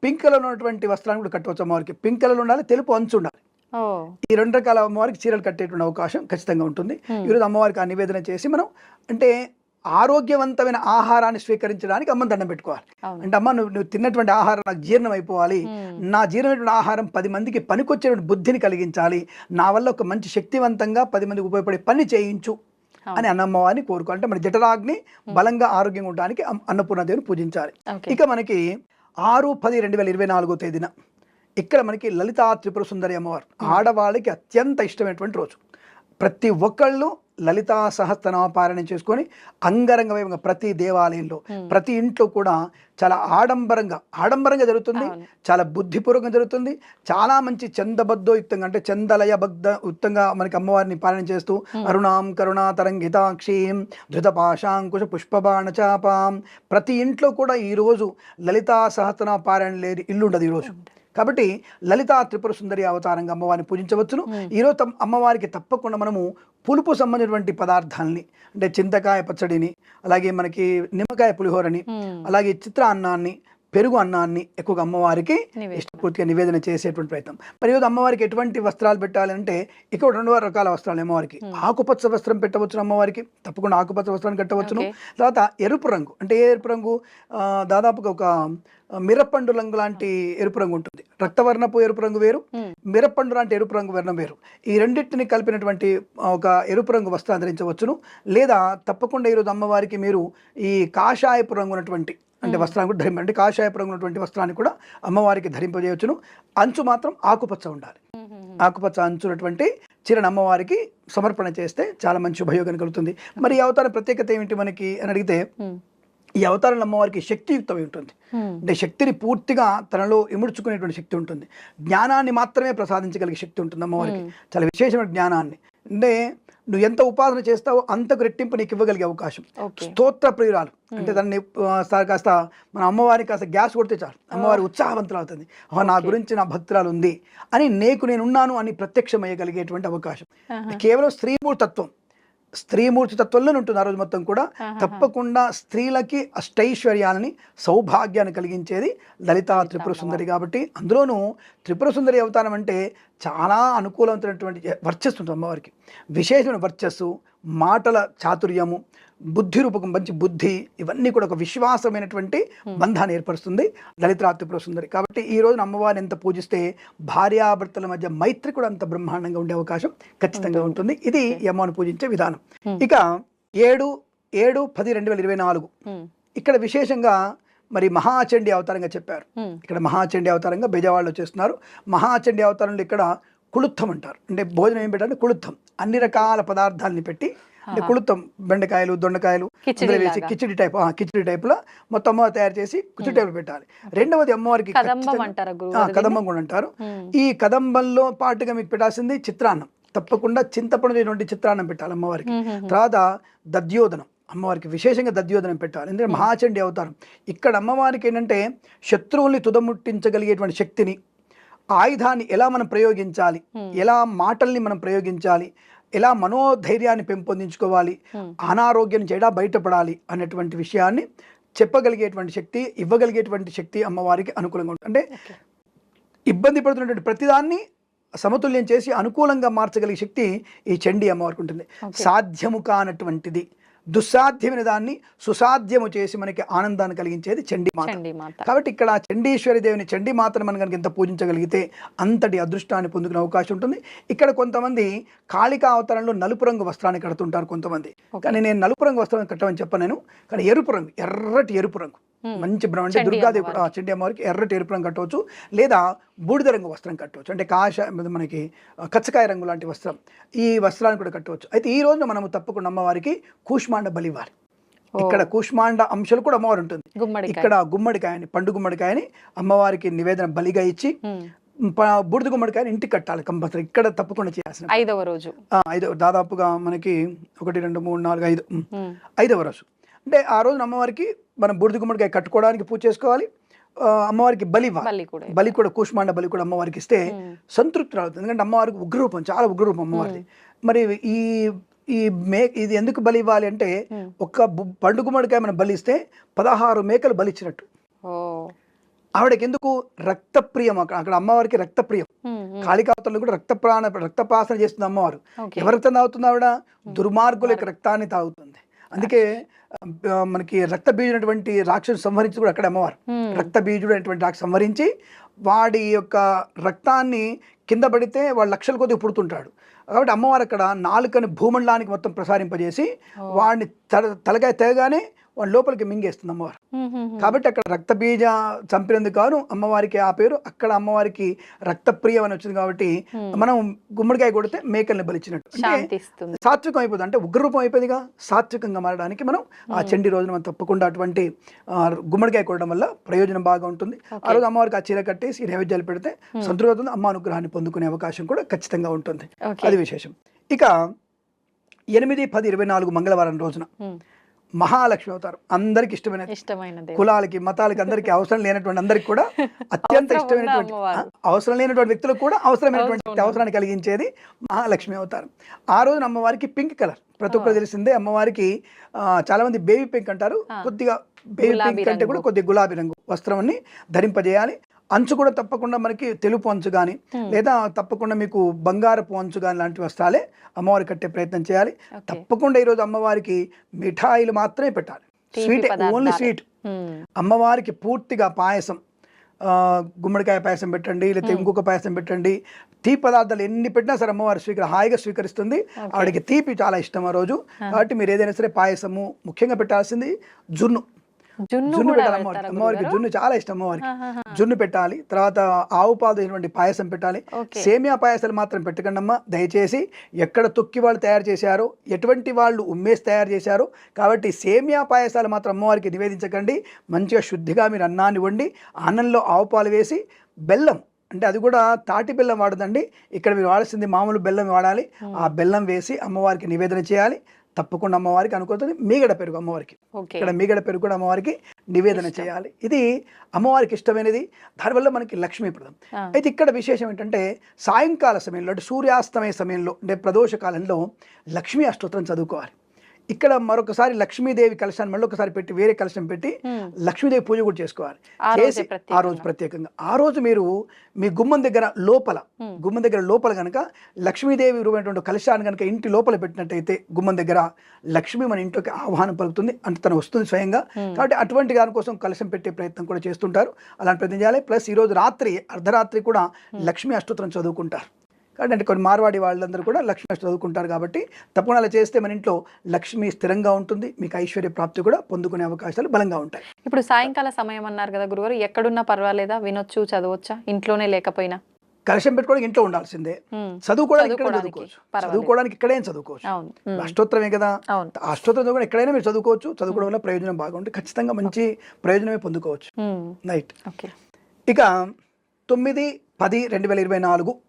పింక్ కలర్ ఉన్నటువంటి వస్త్రాన్ని కూడా కట్టవచ్చు అమ్మవారికి. పింక్ కలర్ ఉండాలి, తెలుపు అంచు ఉండాలి. ఈ 2 రకాల అమ్మవారికి చీరలు కట్టేటువంటి అవకాశం ఖచ్చితంగా ఉంటుంది. ఈరోజు అమ్మవారికి ఆ నివేదన చేసి మనం అంటే ఆరోగ్యవంతమైన ఆహారాన్ని స్వీకరించడానికి అమ్మని దండం పెట్టుకోవాలి. అంటే అమ్మ నువ్వు తిన్నటువంటి ఆహారం నాకు జీర్ణం అయిపోవాలి, నా జీర్ణమైనటువంటి ఆహారం 10 మందికి పనికొచ్చేటువంటి బుద్ధిని కలిగించాలి, నా వల్ల ఒక మంచి శక్తివంతంగా 10 మందికి ఉపయోగపడే పని చేయించు అని అన్నమ్మవారిని కోరుకోవాలి. అంటే మన జఠరాగ్ని బలంగా ఆరోగ్యంగా ఉండడానికి అన్నపూర్ణాదేవిని పూజించాలి. ఇక మనకి 6/10/2024 తేదీన ఇక్కడ మనకి లలితా త్రిపుర సుందరి అమ్మవారు ఆడవాళ్ళకి అత్యంత ఇష్టమైనటువంటి రోజు. ప్రతి ఒక్కళ్ళు లలితా సహస్రనామపారాయణం చేసుకొని అంగరంగ వైభవంగా ప్రతి దేవాలయంలో ప్రతి ఇంట్లో కూడా చాలా ఆడంబరంగా జరుగుతుంది, చాలా బుద్ధిపూర్వకంగా జరుగుతుంది. చాలా మంచి చందబద్ధోయుక్తంగా అంటే చందలయ యుక్తంగా మనకి అమ్మవారిని పాలన చేస్తూ అరుణాం కరుణా తరంగితాక్షీం ధృతపాశాంకుశ పుష్పబాణ చాపాం. ప్రతి ఇంట్లో కూడా ఈరోజు లలితా సహస్రనామపారాయణ లేని ఇల్లు ఉండదు ఈరోజు. కాబట్టి లలితా త్రిపుర సుందరి అవతారంగా అమ్మవారిని పూజించవచ్చును. ఈరోజు అమ్మవారికి తప్పకుండా మనము పులుపు సంబంధించినటువంటి పదార్థాలని అంటే చింతకాయ పచ్చడిని, అలాగే మనకి నిమ్మకాయ పులిహోరని, అలాగే చిత్ర అన్నాన్ని, పెరుగు అన్నాన్ని ఎక్కువగా అమ్మవారికి ఇష్టపూర్తిగా నివేదన చేసేటువంటి ప్రయత్నం. మరి ఈరోజు అమ్మవారికి ఎటువంటి వస్త్రాలు పెట్టాలి అంటే ఇక్కడ 2 రకాల వస్త్రాలు అమ్మవారికి. ఆకుపచ్చ వస్త్రం పెట్టవచ్చును అమ్మవారికి, తప్పకుండా ఆకుపచ్చ వస్త్రాన్ని కట్టవచ్చును. తర్వాత ఎరుపు రంగు అంటే ఏ ఎరుపు రంగు, దాదాపుగా ఒక మిరపండు రంగు లాంటి ఎరుపు రంగు ఉంటుంది. రక్తవర్ణపు ఎరుపు రంగు వేరు, మిరపండు లాంటి ఎరుపు రంగు వర్ణం వేరు. ఈ రెండింటిని కలిపినటువంటి ఒక ఎరుపు రంగు వస్త్రాన్ని ధరించవచ్చును. లేదా తప్పకుండా ఈరోజు అమ్మవారికి మీరు ఈ కాషాయపు రంగు ఉన్నటువంటి అంటే వస్త్రాన్ని కూడా ధరింపండి. కాషాయపు రంగు ఉన్నటువంటి వస్త్రాన్ని కూడా అమ్మవారికి ధరింపజేయవచ్చును. అంచు మాత్రం ఆకుపచ్చ ఉండాలి. ఆకుపచ్చ అంచున్నటువంటి చీరను అమ్మవారికి సమర్పణ చేస్తే చాలా మంచి ఉపయోగం కలుగుతుంది. మరి ఈ అవతారం ప్రత్యేకత ఏమిటి మనకి అని అడిగితే, ఈ అవతారంలో అమ్మవారికి శక్తియుక్తమై ఉంటుంది. అంటే శక్తిని పూర్తిగా తనలో ఇముడ్చుకునేటువంటి శక్తి ఉంటుంది. జ్ఞానాన్ని మాత్రమే ప్రసాదించగలిగే శక్తి ఉంటుంది అమ్మవారికి, చాలా విశేషమైన జ్ఞానాన్ని. అంటే నువ్వు ఎంత ఉపాసన చేస్తావో అంతకు రెట్టింపు నీకు ఇవ్వగలిగే అవకాశం. స్తోత్ర ప్రియురాలు అంటే దాన్ని కాస్త మన అమ్మవారికి కాస్త గ్యాస్ కొడితే చాలు అమ్మవారి ఉత్సాహవంతులు అవుతుంది. నా గురించి నా భక్తురాలు ఉంది అని నేనున్నాను అని ప్రత్యక్షమయ్యగలిగేటువంటి అవకాశం. కేవలం స్త్రీమూర్తి తత్వంలోనే ఉంటుంది ఆ రోజు మొత్తం కూడా. తప్పకుండా స్త్రీలకి అష్టైశ్వర్యాలని సౌభాగ్యాన్ని కలిగించేది లలితా త్రిపుర సుందరి. కాబట్టి అందులోనూ త్రిపుర సుందరి అవతారం అంటే చాలా అనుకూలమైనటువంటి వర్చస్సు ఉంటుంది అమ్మవారికి. విశేషమైన వర్చస్సు, మాటల చాతుర్యము, బుద్ధి రూపకం, మంచి బుద్ధి, ఇవన్నీ కూడా ఒక విశ్వాసమైనటువంటి బంధాన్ని ఏర్పరుస్తుంది లలితా త్రిపుర సుందరి. కాబట్టి ఈ రోజున అమ్మవారిని ఎంత పూజిస్తే భార్యాభర్తల మధ్య మైత్రి కూడా అంత బ్రహ్మాండంగా ఉండే అవకాశం ఖచ్చితంగా ఉంటుంది. ఇది ఈ అమ్మవారిని పూజించే విధానం. ఇక 7/10/2024 ఇక్కడ విశేషంగా మరి మహాచండీ అవతారంగా చెప్పారు. ఇక్కడ మహాచండీ అవతారంగా బెజవాడలో చేస్తున్నారు. మహాచండీ అవతారంలో ఇక్కడ కుళుత్తం అంటారు. అంటే భోజనం ఏం పెట్టాలంటే కుళుత్తం, అన్ని రకాల పదార్థాలని పెట్టి అంటే కుళుత్తం, బెండకాయలు, దొండకాయలు వేసి కిచిడి టైప్లో మొత్తం అమ్మ తయారు చేసి కిచిడి టైప్ పెట్టాలి. రెండవది అమ్మవారికి కదంబం కూడా అంటారు. ఈ కదంబంలో పాటుగా మీకు పెట్టాల్సింది చిత్రాన్నం. తప్పకుండా చింతపండు చిత్రాన్నం పెట్టాలి అమ్మవారికి. తర్వాత దద్యోదనం, అమ్మవారికి విశేషంగా దద్యోదనం పెట్టాలి. ఎందుకంటే మహాచండీ అవతారం. ఇక్కడ అమ్మవారికి ఏంటంటే శత్రువుల్ని తుదముట్టించగలిగేటువంటి శక్తిని, ఆయుధాన్ని ఎలా మనం ప్రయోగించాలి, ఎలా మాటల్ని మనం ప్రయోగించాలి, ఎలా మనోధైర్యాన్ని పెంపొందించుకోవాలి, అనారోగ్యం నుంచి ఎలా బయటపడాలి అనేటువంటి విషయాన్ని చెప్పగలిగేటువంటి శక్తి, ఇవ్వగలిగేటువంటి శక్తి అమ్మవారికి అనుకూలంగా ఉంటుంది. అంటే ఇబ్బంది పడుతున్నటువంటి ప్రతిదాన్ని సమతుల్యం చేసి అనుకూలంగా మార్చగలిగే శక్తి ఈ చండీ అమ్మవారికి ఉంటుంది. సాధ్యము కానటువంటిది, దుస్సాధ్యమైన దాన్ని సుసాధ్యము చేసి మనకి ఆనందాన్ని కలిగించేది చండీ మాత. కాబట్టి ఇక్కడ చండీశ్వరి దేవిని, చండీ మాతను మనం కనుక ఎంత పూజించగలిగితే అంతటి అదృష్టాన్ని పొందుకునే అవకాశం ఉంటుంది. ఇక్కడ కొంతమంది కాళికా అవతారంలో నలుపు రంగు వస్త్రాన్ని కడుతుంటారు కొంతమంది. కానీ నేను నలుపు రంగు వస్త్రాన్ని కట్టమని చెప్పను. కానీ ఎరుపు రంగు, ఎర్రటి ఎరుపు రంగు, మంచి అంటే దుర్గాదేవి చండీ అమ్మవారికి ఎర్రటి ఎరుపు రంగు కట్టవచ్చు, లేదా బూడిద రంగు వస్త్రం కట్టవచ్చు. అంటే మనకి కచ్చకాయ రంగు లాంటి వస్త్రం, ఈ వస్త్రాన్ని కూడా కట్టవచ్చు. అయితే ఈ రోజున మనము తప్పకుండా అమ్మవారికి కూష్మాండ బలి ఇవ్వాలి. ఇక్కడ కూష్మాండ అంశాలు కూడా అమ్మవారు ఉంటుంది. గుమ్మడికాయ. ఇక్కడ గుమ్మడికాయని, పండు గుమ్మడికాయని అమ్మవారికి నివేదన బలిగా ఇచ్చి బూడిద గుమ్మడికాయని ఇంటికి కట్టాలి కంపల్సరీ. ఇక్కడ తప్పకుండా చేయాల్సిన 5వ రోజు. దాదాపుగా మనకి 1 2 3 4 5 5వ రోజు. అంటే ఆ రోజున అమ్మవారికి మనం బూడిద గుమ్మడికాయ కట్టుకోవడానికి పూజ చేసుకోవాలి. అమ్మవారికి బలి కూడా కూష్మాండ బలి కూడా అమ్మవారికి ఇస్తే సంతృప్తి రావుతుంది. ఎందుకంటే అమ్మవారికి ఉగ్రరూపం, చాలా ఉగ్రరూపం అమ్మవారిది. మరి ఇది ఎందుకు బలి ఇవ్వాలి అంటే, ఒక్క పండు గుమ్మడికాయ మనం బలిస్తే 16 మేకలు బలిచ్చినట్టు. ఆవిడకి ఎందుకు రక్తప్రియం, అక్కడ అమ్మవారికి రక్తప్రియం. కాళికాతల్లో కూడా రక్తప్రాసన చేస్తుంది అమ్మవారు. ఎవరి రక్తం తాగుతుంది ఆవిడ? దుర్మార్గుల యొక్క రక్తాన్ని తాగుతుంది. అందుకే మనకి రక్త బీజునటువంటి రాక్షసు సంహరించి కూడా అక్కడ అమ్మవారు రక్త బీజుడు అనేటువంటి రాక్షసు సంహరించి వాడి యొక్క రక్తాన్ని కింద పడితే వాడు లక్షల కొద్ది పుడుతుంటాడు. కాబట్టి అమ్మవారు అక్కడ నాలుకని భూమండలానికి మొత్తం ప్రసారింపజేసి వాడిని తలకాయ తెగగానే వాడి లోపలికి మింగేస్తుంది అమ్మవారు. కాబట్టి అక్కడ రక్త బీజ చంపినందుకు కాను అమ్మవారికి ఆ పేరు. అక్కడ అమ్మవారికి రక్తప్రియం అని వచ్చింది కాబట్టి మనం గుమ్మడికాయ కొడితే మేకల్ని బలిచ్చినట్టు. అంటే సాత్వికం అయిపోతుంది, అంటే ఉగ్రరూపం అయిపోయిందిగా. సాత్వికంగా మారడానికి మనం ఆ చండీ రోజున మనం తప్పకుండా అటువంటి గుమ్మడికాయ కొట్టడం వల్ల ప్రయోజనం బాగా ఉంటుంది. ఆ రోజు అమ్మవారికి ఆ చీర కట్టేసి నైవేద్యాలు పెడితే సంతృప్తి అవుతుంది. అమ్మ అనుగ్రహాన్ని పొందుకునే అవకాశం కూడా ఖచ్చితంగా ఉంటుంది. అది విశేషం. ఇక 8, 10, 24 మంగళవారం రోజున మహాలక్ష్మి అవతారం. అందరికి ఇష్టమైనది, కులాలకి మతాలకి అందరికి అవసరం లేనటువంటి అందరికి కూడా అత్యంత ఇష్టమైనటువంటి, అవసరం లేనటువంటి వ్యక్తులకు కూడా అవసరమైనటువంటి అవసరాన్ని కలిగించేది మహాలక్ష్మి అవతారం. ఆ రోజున అమ్మవారికి పింక్ కలర్ ప్రతి ఒక్కరు తెలిసిందే. అమ్మవారికి చాలా మంది బేబీ పింక్ అంటారు, కొద్దిగా బేబీ పింక్ అంటే కూడా కొద్దిగా గులాబీ రంగు వస్త్రాన్ని ధరింపజేయాలి. అంచు కూడా తప్పకుండా మనకి తెలుపు అంచు కానీ లేదా తప్పకుండా మీకు బంగారపు అంచు కానీ లాంటి వస్త్రాలే అమ్మవారికి కట్టే ప్రయత్నం చేయాలి. తప్పకుండా ఈరోజు అమ్మవారికి మిఠాయిలు మాత్రమే పెట్టాలి. Sweet, only sweet. అమ్మవారికి పూర్తిగా పాయసం, గుమ్మడికాయ పాయసం పెట్టండి, లేకపోతే ఇంకొక పాయసం పెట్టండి. తీపి పదార్థాలు ఎన్ని పెట్టినా సరే అమ్మవారు హాయిగా స్వీకరిస్తుంది. ఆవిడకి తీపి చాలా ఇష్టం ఆ రోజు. కాబట్టి మీరు ఏదైనా సరే పాయసము, ముఖ్యంగా పెట్టాల్సింది జున్ను పెట్టాలి. అమ్మవారికి జున్ను చాలా ఇష్టం. అమ్మవారికి జున్ను పెట్టాలి. తర్వాత ఆవు పాలు అయినటువంటి పాయసం పెట్టాలి. సేమియా పాయసాలు మాత్రం పెట్టకండి అమ్మ దయచేసి. ఎక్కడ తొక్కి వాళ్ళు తయారు చేశారో, ఎటువంటి వాళ్ళు ఉమ్మేసి తయారు చేశారో, కాబట్టి సేమియా పాయసాలు మాత్రం అమ్మవారికి నివేదించకండి. మంచిగా శుద్ధిగా మీరు అన్నాన్ని వండి అన్నంలో ఆవు పాలు వేసి బెల్లం, అంటే అది కూడా తాటి బెల్లం వాడదండి, ఇక్కడ మీరు వాడాల్సింది మామూలు బెల్లం వాడాలి. ఆ బెల్లం వేసి అమ్మవారికి నివేదన చేయాలి. తప్పకుండా అమ్మవారికి అనుకుంటుంది. మీగడ పెరుగు అమ్మవారికి, ఇక్కడ మీగడ పెరుగు కూడా అమ్మవారికి నివేదన చేయాలి. ఇది అమ్మవారికి ఇష్టమైనది. దానివల్ల మనకి లక్ష్మీప్రదం. అయితే ఇక్కడ విశేషం ఏంటంటే సాయంకాల సమయంలో, అంటే సూర్యాస్తమయ సమయంలో, అంటే ప్రదోష కాలంలో లక్ష్మీ అష్టోత్తరం చదువుకోవాలి. ఇక్కడ మరొకసారి లక్ష్మీదేవి కలశాన్ని మళ్ళీ ఒకసారి పెట్టి వేరే కలశం పెట్టి లక్ష్మీదేవి పూజ కూడా చేసుకోవాలి. చేసి ఆ రోజు ప్రత్యేకంగా ఆ రోజు మీరు మీ గుమ్మం దగ్గర లోపల కనుక లక్ష్మీదేవి రూపమైనటువంటి కలశాన్ని కనుక ఇంటి లోపల పెట్టినట్టయితే గుమ్మం దగ్గర లక్ష్మి మన ఇంట్లోకి ఆహ్వానం పలుకుతుంది, అంటే తను వస్తుంది స్వయంగా. కాబట్టి అటువంటి దానికోసం కలశం పెట్టే ప్రయత్నం కూడా చేస్తుంటారు. అలాంటి ప్రయత్నం చేయాలి. ప్లస్ ఈరోజు అర్ధరాత్రి కూడా లక్ష్మీ అష్టోత్తరం చదువుకుంటారు. కాబట్టి అంటే కొన్ని మార్వాడి వాళ్ళందరూ కూడా లక్ష్మీ చదువుకుంటారు. కాబట్టి తప్పకుండా అలా చేస్తే మన ఇంట్లో లక్ష్మి స్థిరంగా ఉంటుంది. మీకు ఐశ్వర్య ప్రాప్తి కూడా పొందుకునే అవకాశాలు బలంగా ఉంటాయి. ఇప్పుడు సాయంకాల సమయం అన్నారు కదా గురుగారు, ఎక్కడున్నా పర్వాలేదా? వినొచ్చు, చదవచ్చా? ఇంట్లోనే లేకపోయినా కలశం పెట్టుకోవడానికి ఇంట్లో ఉండాల్సిందే. చదువుకోవడానికి ఇక్కడే చదువుకోవచ్చు. అష్టోత్తరమే కదా, అష్టోత్తరం కూడా ఎక్కడైనా మీరు చదువుకోవచ్చు. చదువుకోవడం వల్ల ప్రయోజనం బాగుంటుంది. ఖచ్చితంగా మంచి ప్రయోజనమే పొందుకోవచ్చు. రైట్. ఇక 9, 10, 2024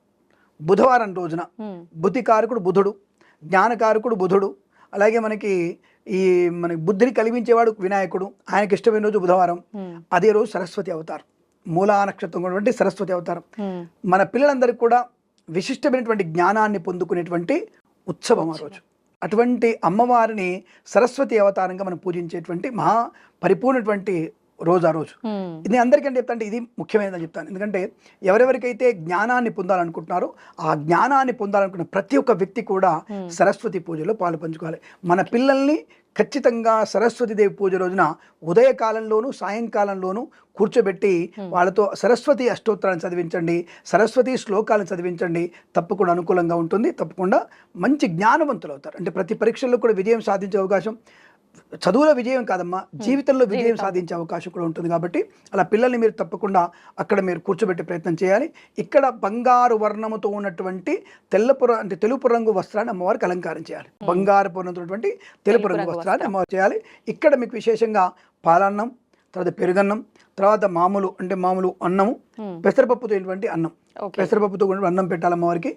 బుధవారం రోజున బుద్ధికారకుడు బుధుడు, జ్ఞానకారకుడు బుధుడు, అలాగే మనకి బుద్ధిని కలిగించేవాడు వినాయకుడు. ఆయనకి ఇష్టమైన రోజు బుధవారం. అదే రోజు సరస్వతి అవతారం, మూలా నక్షత్రం ఉన్నటువంటి సరస్వతి అవతారం. మన పిల్లలందరికీ కూడా విశిష్టమైనటువంటి జ్ఞానాన్ని పొందుకునేటువంటి ఉత్సవం ఆ రోజు. అటువంటి అమ్మవారిని సరస్వతి అవతారంగా మనం పూజించేటువంటి మహా పరిపూర్ణటువంటి రోజు ఆ రోజు. ఇది అందరికంటే చెప్తాను, ఇది ముఖ్యమైనదని చెప్తాను. ఎందుకంటే ఎవరెవరికైతే జ్ఞానాన్ని పొందాలనుకుంటున్నారో ఆ జ్ఞానాన్ని పొందాలనుకున్న ప్రతి ఒక్క వ్యక్తి కూడా సరస్వతి పూజలో పాలు పంచుకోవాలి. మన పిల్లల్ని ఖచ్చితంగా సరస్వతీదేవి పూజ రోజున ఉదయకాలంలోనూ సాయంకాలంలోనూ కూర్చోబెట్టి వాళ్ళతో సరస్వతి అష్టోత్తరాన్ని చదివించండి, సరస్వతి శ్లోకాలను చదివించండి. తప్పకుండా అనుకూలంగా ఉంటుంది. తప్పకుండా మంచి జ్ఞానవంతులు అవుతారు. అంటే ప్రతి పరీక్షల్లో కూడా విజయం సాధించే అవకాశం, చదువులో విజయం కాదమ్మా, జీవితంలో విజయం సాధించే అవకాశం కూడా ఉంటుంది. కాబట్టి అలా పిల్లల్ని మీరు తప్పకుండా అక్కడ మీరు కూర్చోబెట్టే ప్రయత్నం చేయాలి. ఇక్కడ బంగారు వర్ణముతో ఉన్నటువంటి తెలుపు రంగు వస్త్రాన్ని అమ్మవారికి అలంకారం చేయాలి. బంగారు ఉన్నటువంటి తెలుపు రంగు వస్త్రాన్ని అమ్మవారు చేయాలి. ఇక్కడ మీకు విశేషంగా పాలన్నం, తర్వాత పెరుగన్నం, తర్వాత మామూలు అన్నము, పెసరపప్పుతో ఉన్నటువంటి అన్నం, పెసరపప్పుతో అన్నం పెట్టాలి అమ్మవారికి.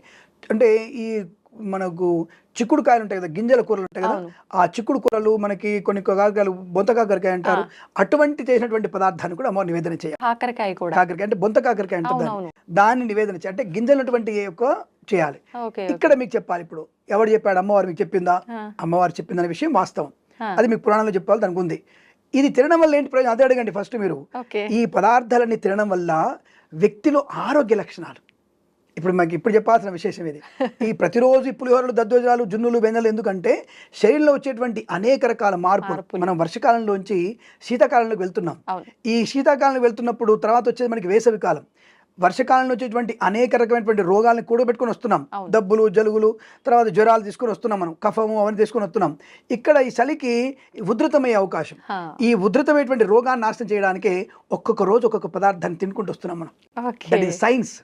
అంటే ఈ మనకు చిక్కుడు కాయలు ఉంటాయి కదా, గింజల కూరలు ఉంటాయి కదా, ఆ చిక్కుడు కూరలు మనకి కొన్ని కాకరకాయలు బొంత కాకరకాయ అంటారు, అటువంటి చేసినటువంటి పదార్థాన్ని కూడా అమ్మవారు నివేదన చేయాలి. కాకరకాయ అంటే బొంత కాకరకాయ అంటారు, దాన్ని నివేదన చేయాలి. అంటే గింజలటువంటి చేయాలి. ఇక్కడ మీకు చెప్పాలి, ఇప్పుడు ఎవరు చెప్పాడు, అమ్మవారు మీకు చెప్పిందా? అమ్మవారు చెప్పిందనే విషయం వాస్తవం, అది మీకు పురాణంలో చెప్పాలి, దానికి ఉంది. ఇది తినడం వల్ల ఏంటి ప్రయోజనం అదే అడగండి ఫస్ట్ మీరు. ఈ పదార్థాలన్నీ తినడం వల్ల వ్యక్తిలో ఆరోగ్య లక్షణాలు, ఇప్పుడు చెప్పాల్సిన విశేషం ఇది. ఈ ప్రతిరోజు పులిహోరలు, దద్దోజనాలు, జున్నులు, వెన్నెలు ఎందుకంటే శరీరంలో వచ్చేటువంటి అనేక రకాల మార్పులు. మనం వర్షకాలంలోంచి శీతాకాలంలోకి వెళ్తున్నాం. ఈ శీతాకాలంలో వెళ్తున్నప్పుడు తర్వాత వచ్చేది మనకి వేసవి కాలం. వర్షకాలంలో వచ్చేటువంటి అనేక రకమైనటువంటి రోగాలను కూడబెట్టుకొని వస్తున్నాం. దబ్బులు, జలుగులు, తర్వాత జ్వరాలు తీసుకొని వస్తున్నాం, మనం కఫము అవన్నీ తీసుకొని వస్తున్నాం. ఇక్కడ ఈ చలికి ఉధృతమయ్యే అవకాశం. ఈ ఉధృతమైనటువంటి రోగాన్ని నాశనం చేయడానికి ఒక్కొక్క రోజు ఒక్కొక్క పదార్థాన్ని తినుకుంటూ వస్తున్నాం మనం. That is science.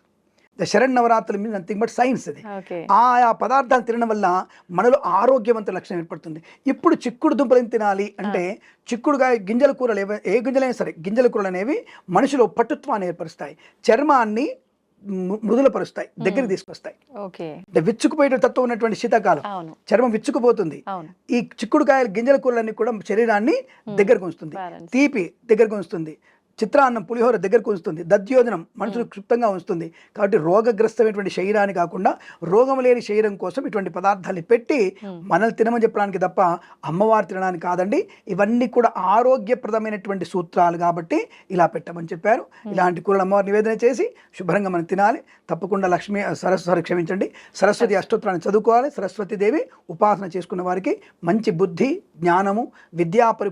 ద శరన్నవరాత్రులు మీన్స్ నథింగ్ బట్ సైన్స్. అది ఆ పదార్థాలు తినడం వల్ల మనలో ఆరోగ్యవంత లక్షణం ఏర్పడుతుంది. ఇప్పుడు చిక్కుడు దుంపలను తినాలి అంటే చిక్కుడుకాయ గింజల కూరలు ఏ గింజలైనా సరే, గింజల కూరలు అనేవి మనిషిలో పటుత్వాన్ని ఏర్పరుస్తాయి, చర్మాన్ని మృదులపరుస్తాయి, దగ్గర తీసుకొస్తాయి. విచ్చుకుపోయే తత్వం ఉన్నటువంటి శీతాకాలం, చర్మం విచ్చుకుపోతుంది. ఈ చిక్కుడుకాయల గింజల కూరలన్నీ కూడా శరీరాన్ని దగ్గరకు ఉంచుతుంది, తీపి దగ్గరకు ఉంచుతుంది, చిత్రాన్నం, పులిహోర దగ్గరకు ఉంచుతుంది, దధ్యోజనం మనసును క్షుప్తంగా ఉంచుతుంది. కాబట్టి రోగగ్రస్తమైనటువంటి శరీరాన్ని కాకుండా రోగం లేని శరీరం కోసం ఇటువంటి పదార్థాలు పెట్టి మనల్ని తినమని చెప్పడానికి తప్ప అమ్మవారు తినడానికి కాదండి. ఇవన్నీ కూడా ఆరోగ్యప్రదమైనటువంటి సూత్రాలు కాబట్టి ఇలా పెట్టమని చెప్పారు. ఇలాంటి కూరలు అమ్మవారు నివేదన చేసి శుభ్రంగా మనం తినాలి. తప్పకుండా సరస్వతి అష్టోత్తరాన్ని చదువుకోవాలి. సరస్వతీదేవి ఉపాసన చేసుకున్న వారికి మంచి బుద్ధి, జ్ఞానము, విద్యా